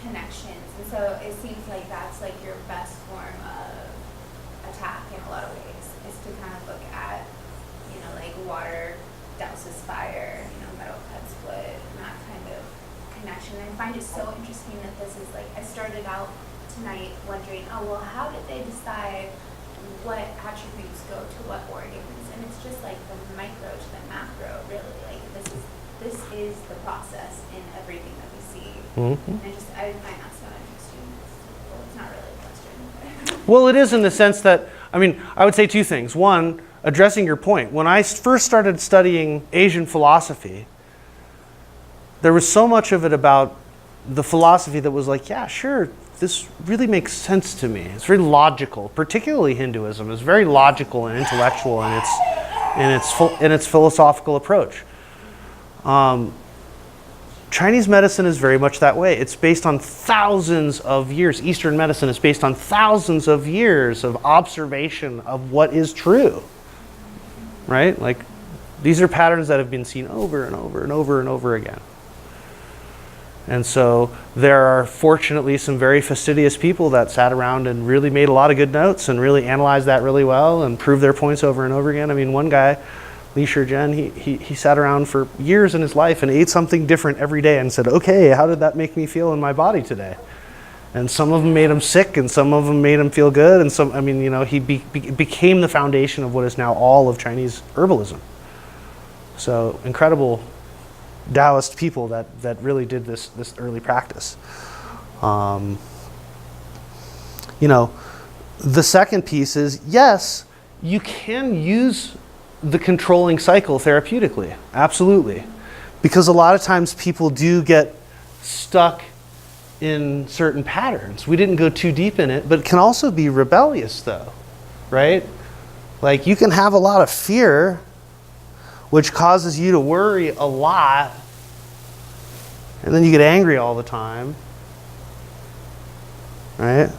connections, and so it seems like that's like your best form of attack in a lot of ways, is to kind of look at, like water douses fire, metal cuts wood, and that kind of connection. And I find it so interesting that this is like, I started out tonight wondering, how did they decide what attributes go to what organs? And it's just like the micro to the macro, really. Like, this is the process in everything that we see. Mm-hmm. And I find that so interesting. It's not really a question. Well, it is in the sense that, I would say two things. One, addressing your point. When I first started studying Asian philosophy, there was so much of it about the philosophy that was like, yeah, sure, this really makes sense to me. It's very logical. Particularly Hinduism is very logical and intellectual in its philosophical approach. Chinese medicine is very much that way. It's based on thousands of years. Eastern medicine is based on thousands of years of observation of what is true, right? Like, these are patterns that have been seen over and over and over and over again. And so there are fortunately some very fastidious people that sat around and really made a lot of good notes and really analyzed that really well and proved their points over and over again. One guy, Li Shizhen, he sat around for years in his life and ate something different every day and said, okay, how did that make me feel in my body today? And some of them made him sick and some of them made him feel good. And some, he became the foundation of what is now all of Chinese herbalism. So incredible Taoist people that really did this early practice. The second piece is, yes, you can use the controlling cycle therapeutically, absolutely. Because a lot of times people do get stuck in certain patterns. We didn't go too deep in it, but it can also be rebellious though, right? Like, you can have a lot of fear, which causes you to worry a lot, and then you get angry all the time, right?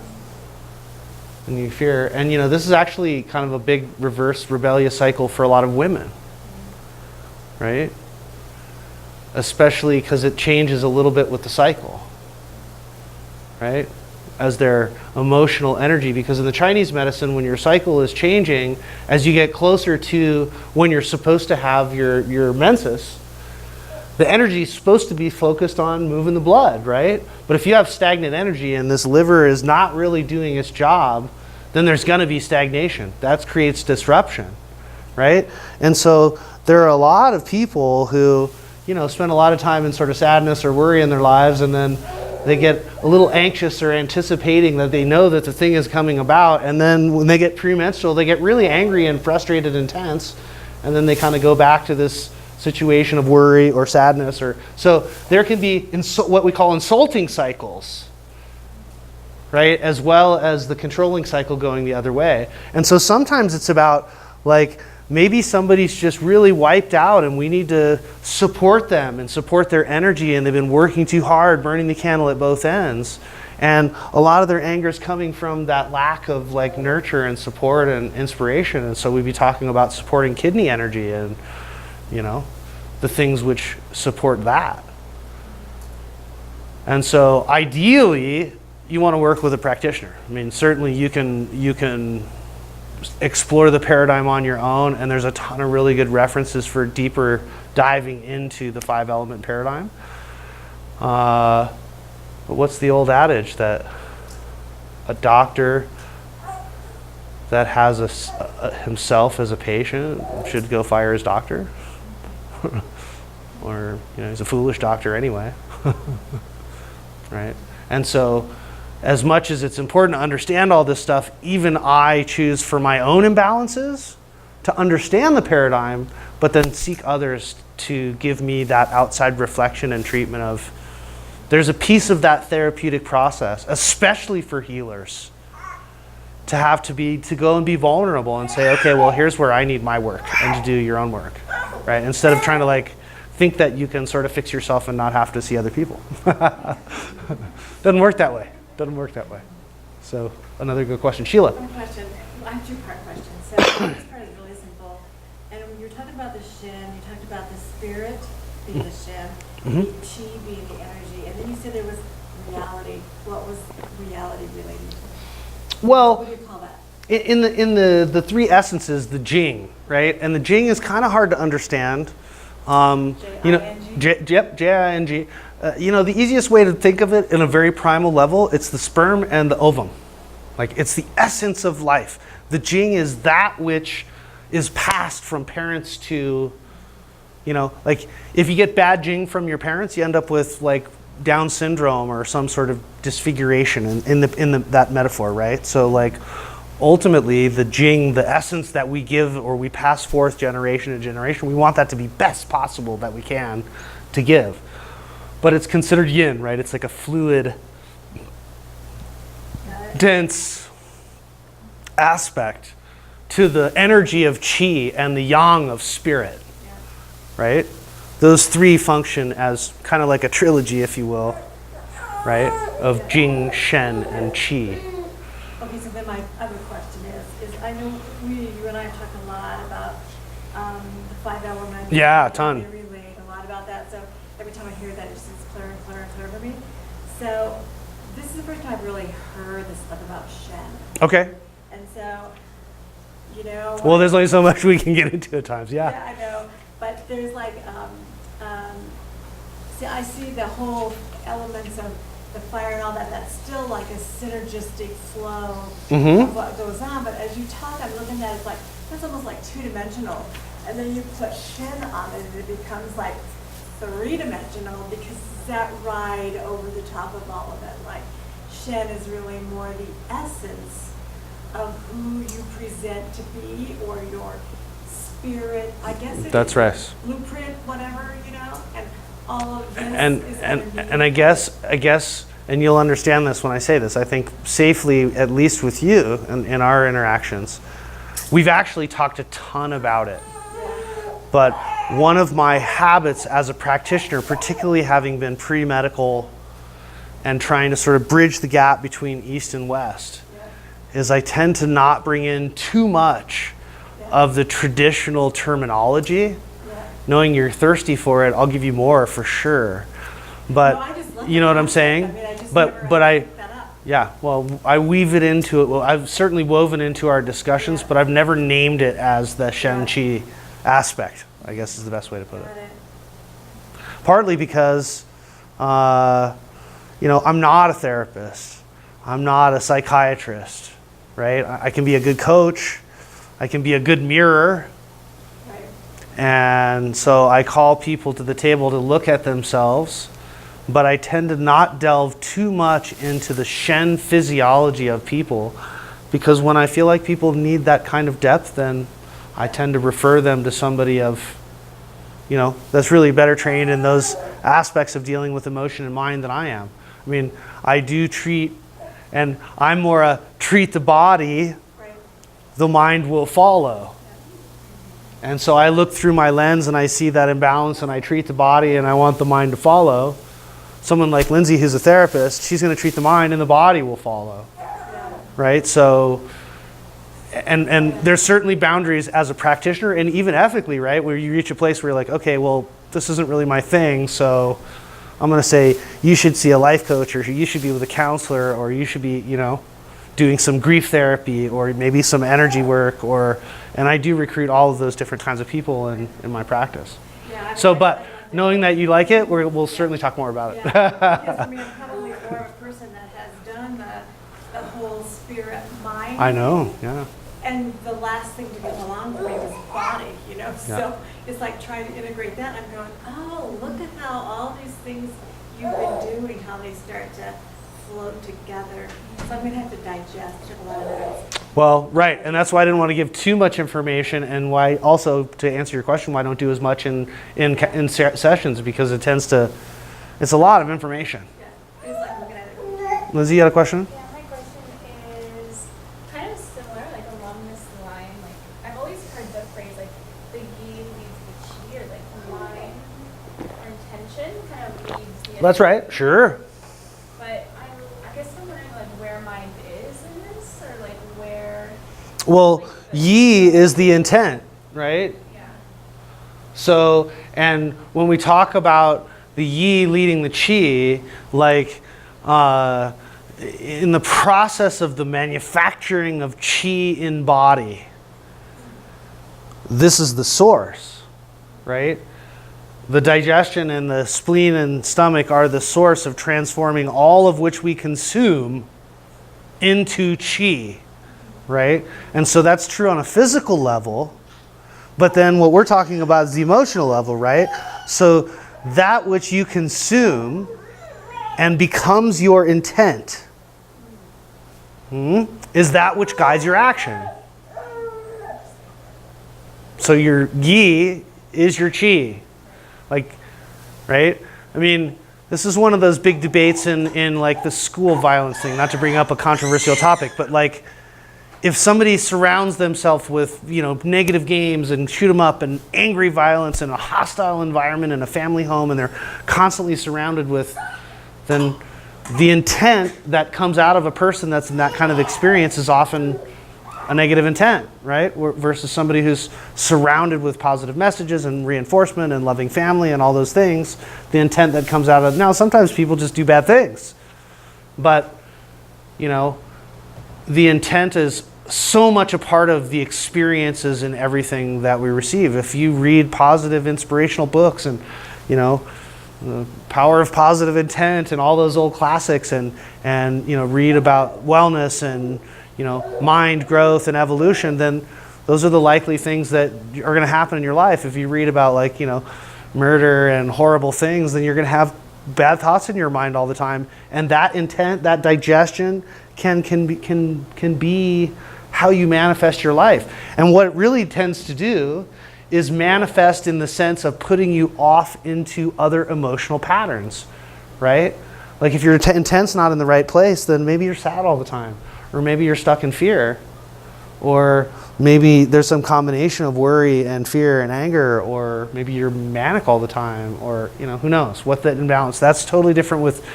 And you fear, and this is actually kind of a big reverse rebellious cycle for a lot of women, right? Especially because it changes a little bit with the cycle, right? As their emotional energy, because in the Chinese medicine, when your cycle is changing, as you get closer to when you're supposed to have your menses, the energy is supposed to be focused on moving the blood, right? But if you have stagnant energy and this liver is not really doing its job, then there's going to be stagnation. That creates disruption, right? And so there are a lot of people who, spend a lot of time in sort of sadness or worry in their lives, and then they get a little anxious or anticipating that they know that the thing is coming about, and then when they get premenstrual, they get really angry and frustrated and tense, and then they kind of go back to this situation of worry or sadness. So there can be what we call insulting cycles, right, as well as the controlling cycle going the other way. And so sometimes it's about, like, maybe somebody's just really wiped out and we need to support them and support their energy, and they've been working too hard, burning the candle at both ends. And a lot of their anger is coming from that lack of like nurture and support and inspiration. And so we'd be talking about supporting kidney energy and, the things which support that. And so ideally, you want to work with a practitioner. I mean, certainly you can explore the paradigm on your own, and there's a ton of really good references for deeper diving into the 5-element paradigm. But what's the old adage that a doctor that has himself as a patient should go fire his doctor? Or, he's a foolish doctor anyway. Right? And so as much as it's important to understand all this stuff, even I choose for my own imbalances to understand the paradigm, but then seek others to give me that outside reflection and treatment of, there's a piece of that therapeutic process, especially for healers, to go and be vulnerable and say, okay, well, here's where I need my work, and to do your own work, right? Instead of trying to think that you can sort of fix yourself and not have to see other people. Doesn't work that way. So another good question. Sheila. One question. I have two-part question. So this part is really simple. And when you're talking about the Shen, you talked about the spirit being the Shen, the Qi being the energy, and then you said there was reality. What was reality related to? Well, what do you call that? in the three essences, the Jing, right? And the Jing is kind of hard to understand. J-I-N-G? J-I-N-G. The easiest way to think of it in a very primal level, it's the sperm and the ovum. Like, it's the essence of life. The Jing is that which is passed from parents to, if you get bad Jing from your parents, you end up with Down syndrome or some sort of disfiguration in that metaphor, right? So ultimately the Jing, the essence that we give or we pass forth generation to generation, we want that to be best possible that we can to give. But it's considered yin, right? It's like a fluid, dense aspect to the energy of qi and the yang of spirit, right? Those three function as kind of like a trilogy, if you will, right? Of Jing, Shen, and Qi. Okay, so then my other question is I know you and I have talked a lot about the 5 elements. Yeah, a ton. We relate a lot about that. So every time I hear that, it just gets clearer and clearer and clearer for me. So this is the first time I've really heard this stuff about Shen. Okay. And so, Well, there's only so much we can get into at times, yeah. Yeah, I know. But there's I see the whole elements of the fire and all that, that's still like a synergistic flow of what goes on. But as you talk, I'm looking at it that's almost like 2-dimensional. And then you put Shen on it, and it becomes 3-dimensional because that ride over the top of all of it. Shen is really more the essence of who you present to be, or your spirit, I guess. That's right. Blueprint, whatever, and all of this and I guess, and you'll understand this when I say this, I think safely, at least with you in our interactions, we've actually talked a ton about it. But one of my habits as a practitioner, particularly having been pre-medical and trying to sort of bridge the gap between East and West, is I tend to not bring in too much of the traditional terminology, knowing you're thirsty for it, I'll give you more for sure. But No, I just love you know the what I'm concept. saying? I mean, I just but never but had I picked that up. yeah, well, I weave it into it. Well, I've certainly woven into our discussions, but I've never named it as the Shen Qi aspect, I guess is the best way to put it. Got it. Partly because, I'm not a therapist. I'm not a psychiatrist, right? I can be a good coach. I can be a good mirror. Right. And so I call people to the table to look at themselves, but I tend to not delve too much into the Shen physiology of people, because when I feel like people need that kind of depth, then I tend to refer them to somebody that's really better trained in those aspects of dealing with emotion and mind than I am. I mean, I do treat, and I'm more a treat the body, Right. the mind will follow. And so I look through my lens and I see that imbalance and I treat the body and I want the mind to follow. Someone like Lindsay, who's a therapist, she's going to treat the mind and the body will follow. Right? So, and there's certainly boundaries as a practitioner and even ethically, right? Where you reach a place where you're like, okay, well, this isn't really my thing, so I'm going to say you should see a life coach, or you should be with a counselor, or you should be, doing some grief therapy, or maybe some energy work, and I do recruit all of those different kinds of people in my practice. Yeah, I mean, So, I but like that. knowing that you like it, we'll certainly talk more about it. Yeah, because I mean, I'm probably more of a person that has done the whole spirit mind. I know, yeah. And the last thing to get along for me was body, So it's like trying to integrate that. And I'm going, oh, look at how all these things you've been doing, how they start to float together. So I'm going to have to digest a lot of that. Well, right, and that's why I didn't want to give too much information, and why also, to answer your question, why I don't do as much in sessions, because it's a lot of information. Yeah, it's like looking at it. Lizzie, you got a question? Yeah, my question is kind of similar, like along this line. Like I've always heard the phrase like the yi leads the qi, or like the mind or intention kind of leads the. That's right, sure. But I guess I'm wondering like where mind is in this, or like where. Well, yi is the intent, right? Yeah. So, and when we talk about the yi leading the qi, like in the process of the manufacturing of qi in body, this is the source, right? The digestion and the spleen and stomach are the source of transforming all of which we consume into qi, right? And so that's true on a physical level, but then what we're talking about is the emotional level, right? So that which you consume and becomes your intent is that which guides your action. So your yi is your qi. Like, right? I mean, this is one of those big debates in like the school violence thing, not to bring up a controversial topic, but like if somebody surrounds themselves with, negative games and shoot them up and angry violence in a hostile environment in a family home, and they're constantly surrounded with, then the intent that comes out of a person that's in that kind of experience is often a negative intent, right? Versus somebody who's surrounded with positive messages and reinforcement and loving family and all those things, the intent that comes out of, now sometimes people just do bad things, but, the intent is so much a part of the experiences and everything that we receive. If you read positive, inspirational books and, The Power of Positive Intent and all those old classics, and read about wellness and, mind growth and evolution, then those are the likely things that are going to happen in your life. If you read about murder and horrible things, then you're going to have bad thoughts in your mind all the time. And that intent, that digestion can be how you manifest your life. And what it really tends to do is manifest in the sense of putting you off into other emotional patterns, right? Like if your intent's not in the right place, then maybe you're sad all the time, or maybe you're stuck in fear, or maybe there's some combination of worry and fear and anger, or maybe you're manic all the time, or who knows what that imbalance. That's totally different with,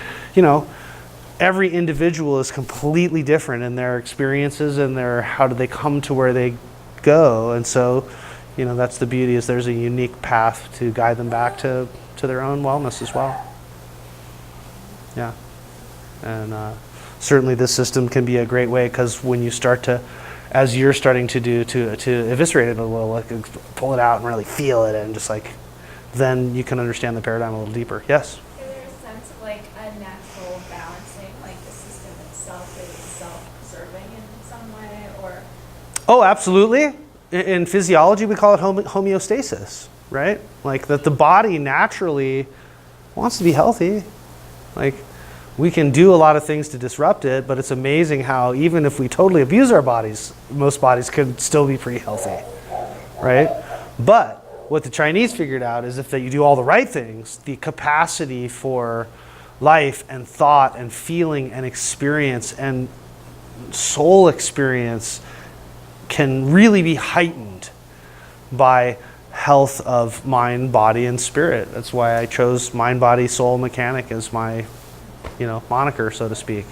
every individual is completely different in their experiences and how do they come to where they go. And so, you know, that's the beauty, is there's a unique path to guide them back to their own wellness as well. Yeah. And certainly this system can be a great way, because when you start to, as you're starting to do, to eviscerate it a little, like pull it out and really feel it, and just like, then you can understand the paradigm a little deeper. Yes? Is there a sense of like a natural balancing, like the system itself is self-preserving in some way, or? Oh, absolutely. In physiology, we call it homeostasis, right? Like that the body naturally wants to be healthy. Like, we can do a lot of things to disrupt it, but it's amazing how even if we totally abuse our bodies, most bodies could still be pretty healthy, right? But what the Chinese figured out is if that you do all the right things, the capacity for life and thought and feeling and experience and soul experience can really be heightened by health of mind, body, and spirit. That's why I chose mind, body, soul, mechanic as my, you know, moniker, so to speak,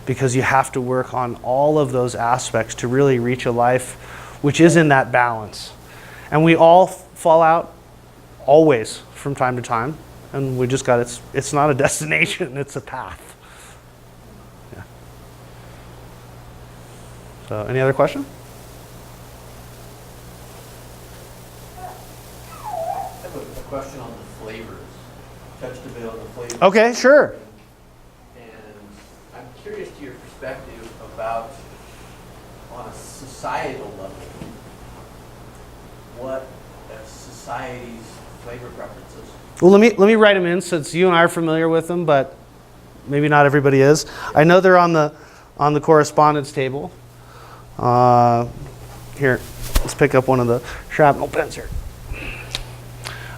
because you have to work on all of those aspects to really reach a life which is in that balance. And we all fall out always from time to time, and we just got, it's not a destination, it's a path. Yeah. So any other question? I have a question on the flavors. Touched a bit on the flavors. Okay, sure. And I'm curious to your perspective about, on a societal level, what a society's flavor preferences. Well, let me write them in, since you and I are familiar with them, but maybe not everybody is. I know they're on the correspondence table. Here, let's pick up one of the shrapnel pens here.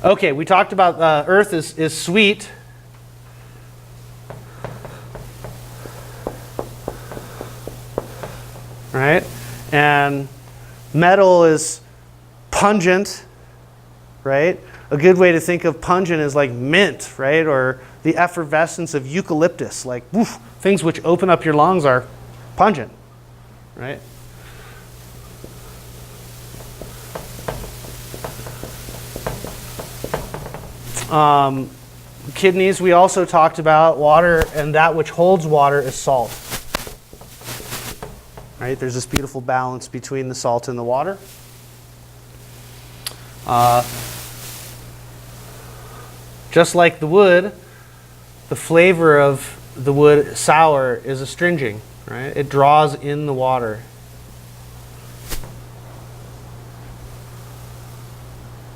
Okay, we talked about earth is sweet. Right? And metal is pungent, right? A good way to think of pungent is like mint, right? Or the effervescence of eucalyptus, like woof, things which open up your lungs are pungent, right? Kidneys, we also talked about water, and that which holds water is salt. Right? There's this beautiful balance between the salt and the water. Just like the wood, the flavor of the wood sour is astringing, right? It draws in the water.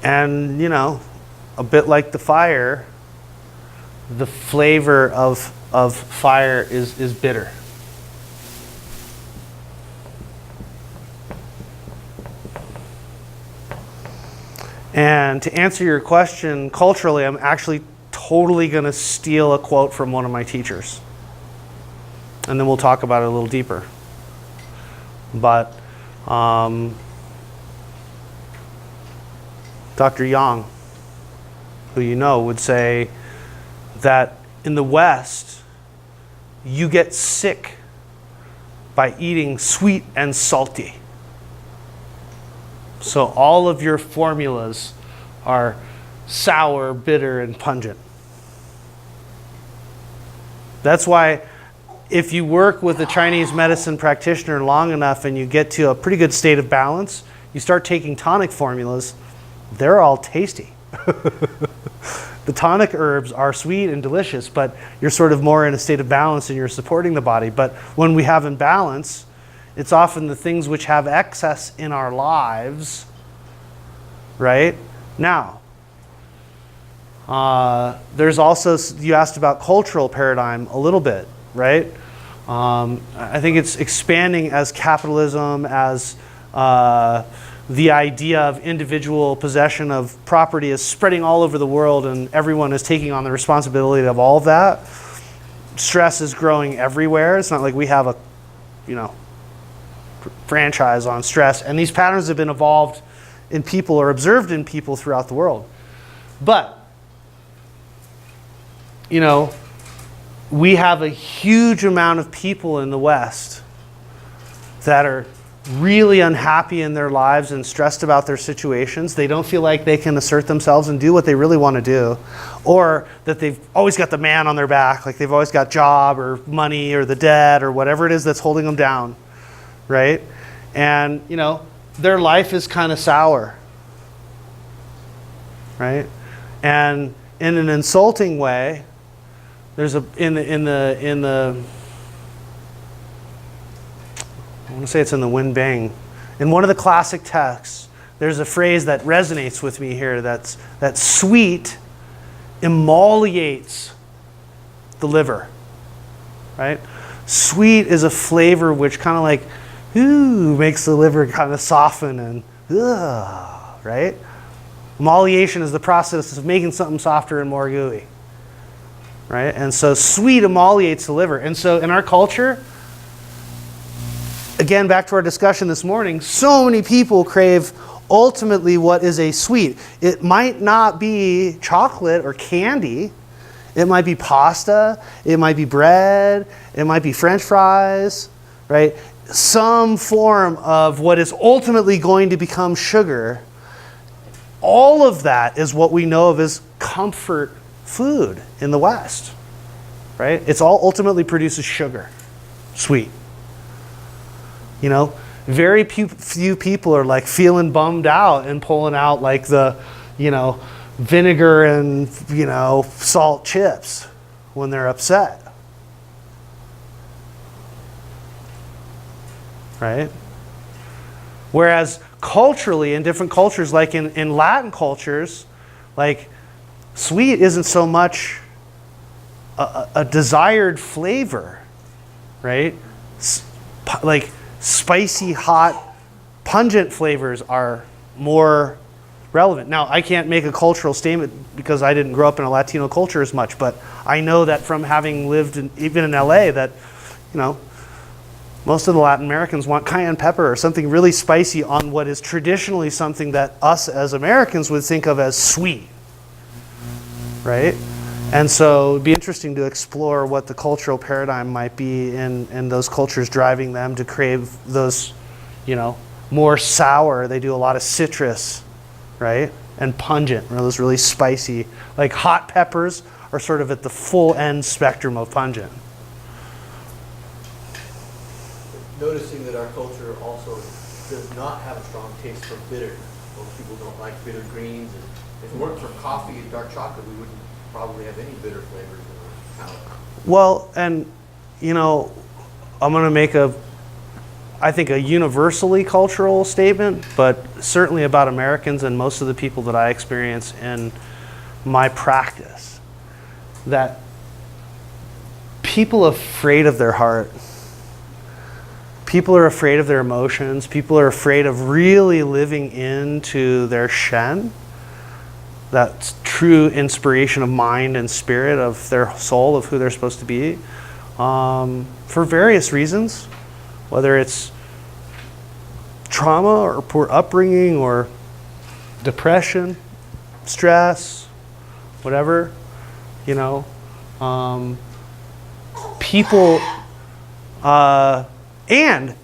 And, you know, a bit like the fire, the flavor of fire is bitter. And to answer your question, culturally, I'm actually totally going to steal a quote from one of my teachers. And then we'll talk about it a little deeper. But Dr. Yang, who you know, would say that in the West, you get sick by eating sweet and salty. So all of your formulas are sour, bitter, and pungent. That's why if you work with a Chinese medicine practitioner long enough and you get to a pretty good state of balance, you start taking tonic formulas, they're all tasty. The tonic herbs are sweet and delicious, but you're sort of more in a state of balance and you're supporting the body. But when we have imbalance, it's often the things which have excess in our lives, right? Now, there's also, you asked about cultural paradigm a little bit, right? I think it's expanding as capitalism, as the idea of individual possession of property is spreading all over the world and everyone is taking on the responsibility of all of that. Stress is growing everywhere. It's not like we have a, you know, franchise on stress, and these patterns have been evolved in people or observed in people throughout the world. But, you know, we have a huge amount of people in the West that are really unhappy in their lives and stressed about their situations. They don't feel like they can assert themselves and do what they really want to do. Or that they've always got the man on their back, like they've always got job or money or the debt or whatever it is that's holding them down, right? And, you know, their life is kind of sour, right? And in an insulting way, there's a, in the I want to say it's in the Win Bang. In one of the classic texts, there's a phrase that resonates with me here that sweet emolliates the liver, right? Sweet is a flavor which kind of like, makes the liver kind of soften and, right? Emolliation is the process of making something softer and more gooey, right? And so sweet emolliates the liver. And so in our culture, again, back to our discussion this morning, so many people crave ultimately what is a sweet. It might not be chocolate or candy. It might be pasta. It might be bread. It might be French fries, right? Some form of what is ultimately going to become sugar. All of that is what we know of as comfort food in the West, right? It's all ultimately produces sugar, sweet. You know, very few people are like feeling bummed out and pulling out like the, you know, vinegar and, you know, salt chips when they're upset. Right? Whereas culturally, in different cultures, like in Latin cultures, like sweet isn't so much a desired flavor, right? Like spicy, hot, pungent flavors are more relevant. Now, I can't make a cultural statement because I didn't grow up in a Latino culture as much, but I know that from having lived even in LA that, you know, most of the Latin Americans want cayenne pepper or something really spicy on what is traditionally something that us as Americans would think of as sweet, right? And so it'd be interesting to explore what the cultural paradigm might be in those cultures driving them to crave those, you know, more sour. They do a lot of citrus, right? And pungent, those really spicy. Like hot peppers are sort of at the full end spectrum of pungent. Noticing that our culture also does not have a strong taste for bitter. Most people don't like bitter greens. And if it weren't for coffee and dark chocolate, we wouldn't probably have any bitter flavors in our palate. Well, and, you know, I'm going to make I think a universally cultural statement, but certainly about Americans and most of the people that I experience in my practice, that people are afraid of their heart. People are afraid of their emotions. People are afraid of really living into their Shen, that true inspiration of mind and spirit of their soul, of who they're supposed to be, for various reasons, whether it's trauma or poor upbringing or depression, stress, whatever, you know. People, and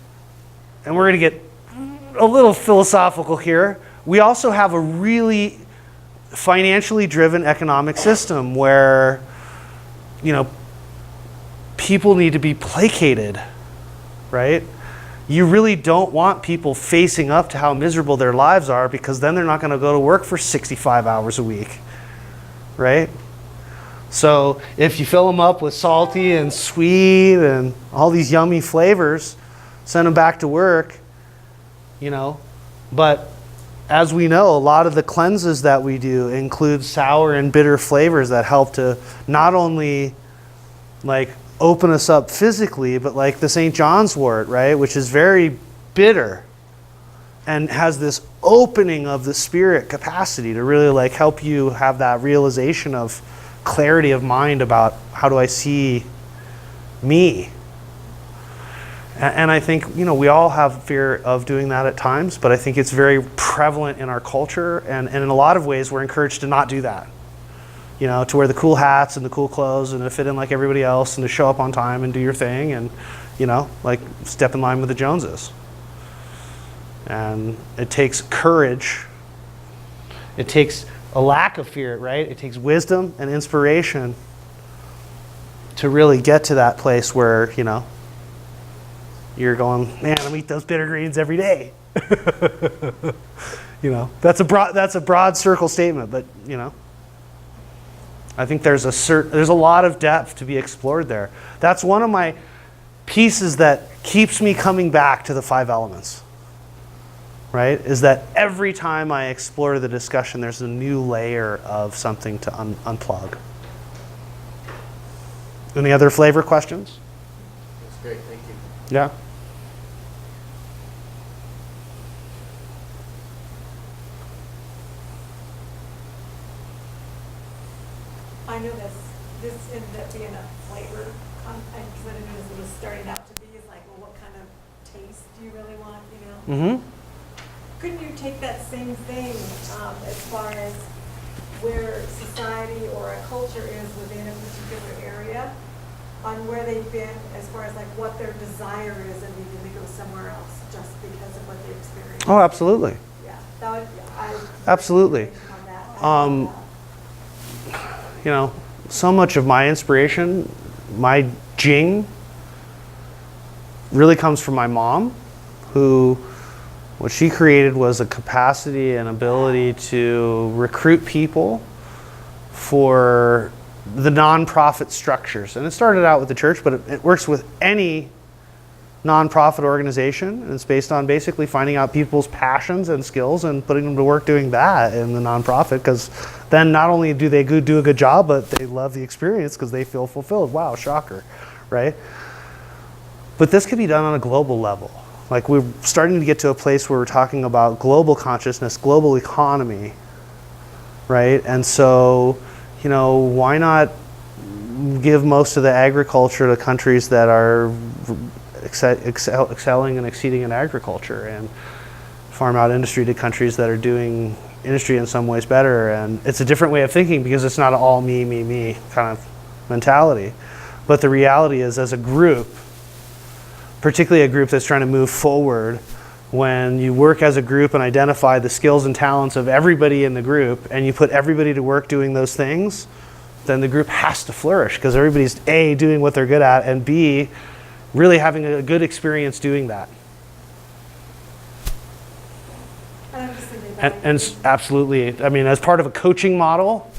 we're going to get a little philosophical here, we also have a really financially driven economic system where, you know, people need to be placated, right? You really don't want people facing up to how miserable their lives are, because then they're not going to go to work for 65 hours a week, right? So if you fill them up with salty and sweet and all these yummy flavors, send them back to work, you know. But as we know, a lot of the cleanses that we do include sour and bitter flavors that help to not only like open us up physically, but like the St. John's wort, right, which is very bitter and has this opening of the spirit capacity to really like help you have that realization of clarity of mind about how do I see me. And I think, you know, we all have fear of doing that at times, but I think it's very prevalent in our culture, and in a lot of ways we're encouraged to not do that. You know, to wear the cool hats and the cool clothes and to fit in like everybody else and to show up on time and do your thing and, you know, like step in line with the Joneses. And it takes courage. It takes a lack of fear, right? It takes wisdom and inspiration to really get to that place where, you know, you're going, man, I'm eat those bitter greens every day. You know, that's a broad circle statement, but you know, I think there's a lot of depth to be explored there. That's one of my pieces that keeps me coming back to the 5 elements. Right? Is that every time I explore the discussion, there's a new layer of something to unplug. Any other flavor questions? That's great, thank you. Yeah. I know this ended up being a flavor, because I knew this was starting out to be, is like, well, what kind of taste do you really want, you know? Mm-hmm. Couldn't you take that same thing as far as where society or a culture is within a particular area, on where they've been as far as like what their desire is and needing to go somewhere else just because of what they've experienced? Oh, absolutely. Yeah, that would, Absolutely. On that. You know, so much of my inspiration, my jing, really comes from my mom, who, what she created was a capacity and ability to recruit people for the nonprofit structures. And it started out with the church, but it works with any nonprofit organization. And it's based on basically finding out people's passions and skills and putting them to work doing that in the nonprofit, because then not only do they do a good job, but they love the experience because they feel fulfilled. Wow, shocker, right? But this could be done on a global level. Like, we're starting to get to a place where we're talking about global consciousness, global economy, right? And so, you know, why not give most of the agriculture to countries that are excelling and exceeding in agriculture, and farm out industry to countries that are doing industry in some ways better? And it's a different way of thinking, because it's not all me kind of mentality. But the reality is, as a group, particularly a group that's trying to move forward, when you work as a group and identify the skills and talents of everybody in the group, and you put everybody to work doing those things, then the group has to flourish, because everybody's A, doing what they're good at, and B, really having a good experience doing that. And absolutely, I mean, as part of a coaching model,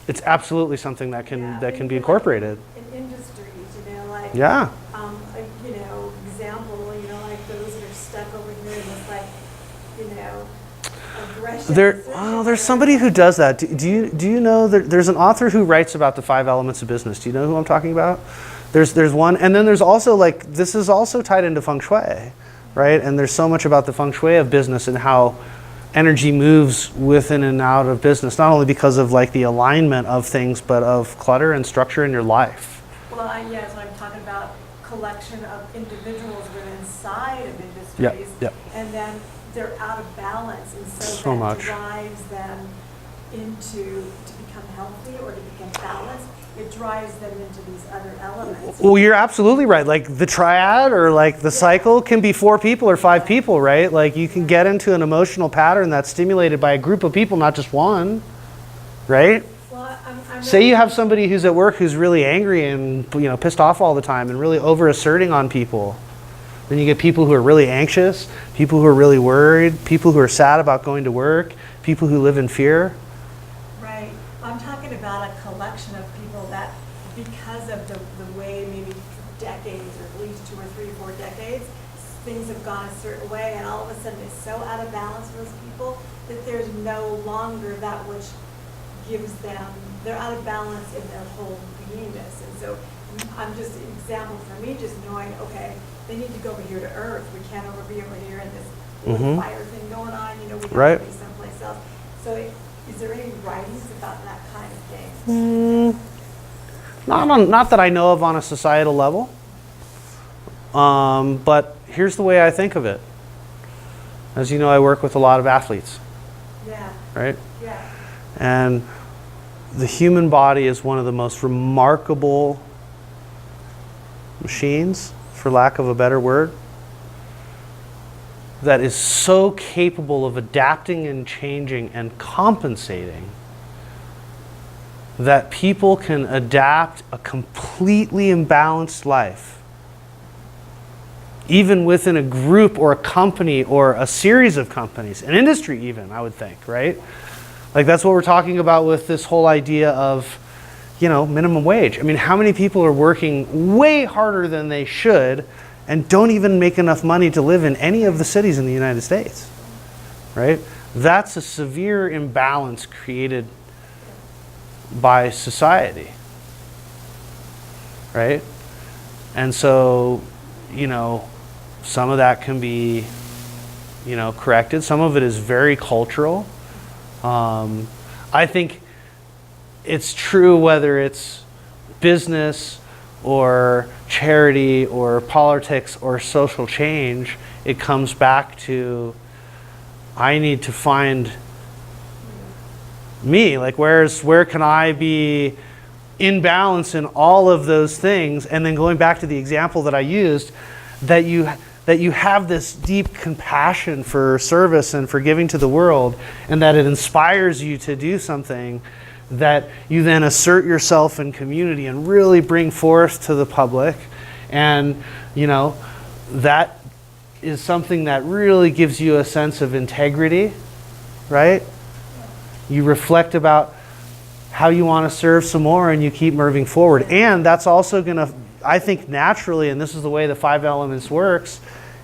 it's absolutely something that can be incorporated. In industries, you know, like, Yeah. you know, example, you know, like those that are stuck over here in this, like, you know, aggression. There's somebody who does that. Do you know there's an author who writes about the 5 elements of business? Do you know who I'm talking about? There's one, and then there's also, like, this is also tied into feng shui, right? And there's so much about the feng shui of business and how energy moves within and out of business, not only because of like the alignment of things, but of clutter and structure in your life. Well, yeah, so I'm talking about collection of individuals within inside of industries, Yep. and then they're out of balance, and so So that much. drives them to become healthy or to become balanced. It drives them into these other elements. Well, you're absolutely right. Like the triad or like the cycle can be 4 people or 5 people, right? Like you can get into an emotional pattern that's stimulated by a group of people, not just one, right? Well, I'm Say really- you have somebody who's at work who's really angry and, you know, pissed off all the time and really over asserting on people. Then you get people who are really anxious, people who are really worried, people who are sad about going to work, people who live in fear. Right. I'm talking about a collection of people that, because of the way maybe decades, or at least 2 or 3 or 4 decades, things have gone a certain way, and all of a sudden it's so out of balance for those people that there's no longer that which gives them, they're out of balance in their whole beingness. And so I'm just an example for me, just knowing, okay, they need to go over here to Earth. We can't be over here in this little fire thing going on, you know, we have Right. to be someplace else. So is there any writings about that kind of thing? Not that I know of on a societal level, but here's the way I think of it. As you know, I work with a lot of athletes, Yeah, right? yeah. And the human body is one of the most remarkable machines, for lack of a better word. that is so capable of adapting and changing and compensating that people can adapt a completely imbalanced life, even within a group or a company or a series of companies, an industry even, I would think, right? Like that's what we're talking about with this whole idea of, you know, minimum wage. I mean, how many people are working way harder than they should and don't even make enough money to live in any of the cities in the United States, right? That's a severe imbalance created by society, right? And so, you know, some of that can be, you know, corrected. Some of it is very cultural. I think it's true whether it's business or charity or politics or social change, it comes back to, I need to find me, like where can I be in balance in all of those things? And then going back to the example that I used, that you have this deep compassion for service and for giving to the world, and that it inspires you to do something that you then assert yourself in community and really bring forth to the public. And, you know, that is something that really gives you a sense of integrity, right? You reflect about how you want to serve some more and you keep moving forward. And that's also going to, I think naturally, and this is the way the 5 elements works,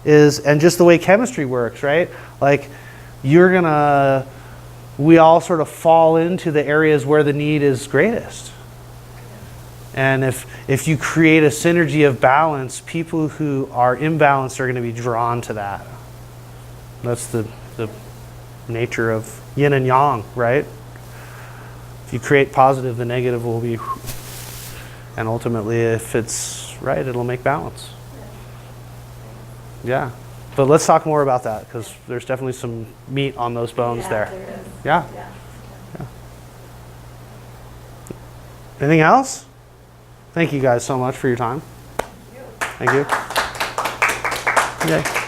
and just the way chemistry works, right? Like we all sort of fall into the areas where the need is greatest. And if you create a synergy of balance, people who are imbalanced are going to be drawn to that. That's the nature of yin and yang, right? If you create positive, the negative will be, and ultimately if it's right, it'll make balance. Yeah. But let's talk more about that, because there's definitely some meat on those bones there. There is. Yeah? Yeah. Yeah. Anything else? Thank you guys so much for your time. Thank you. Okay.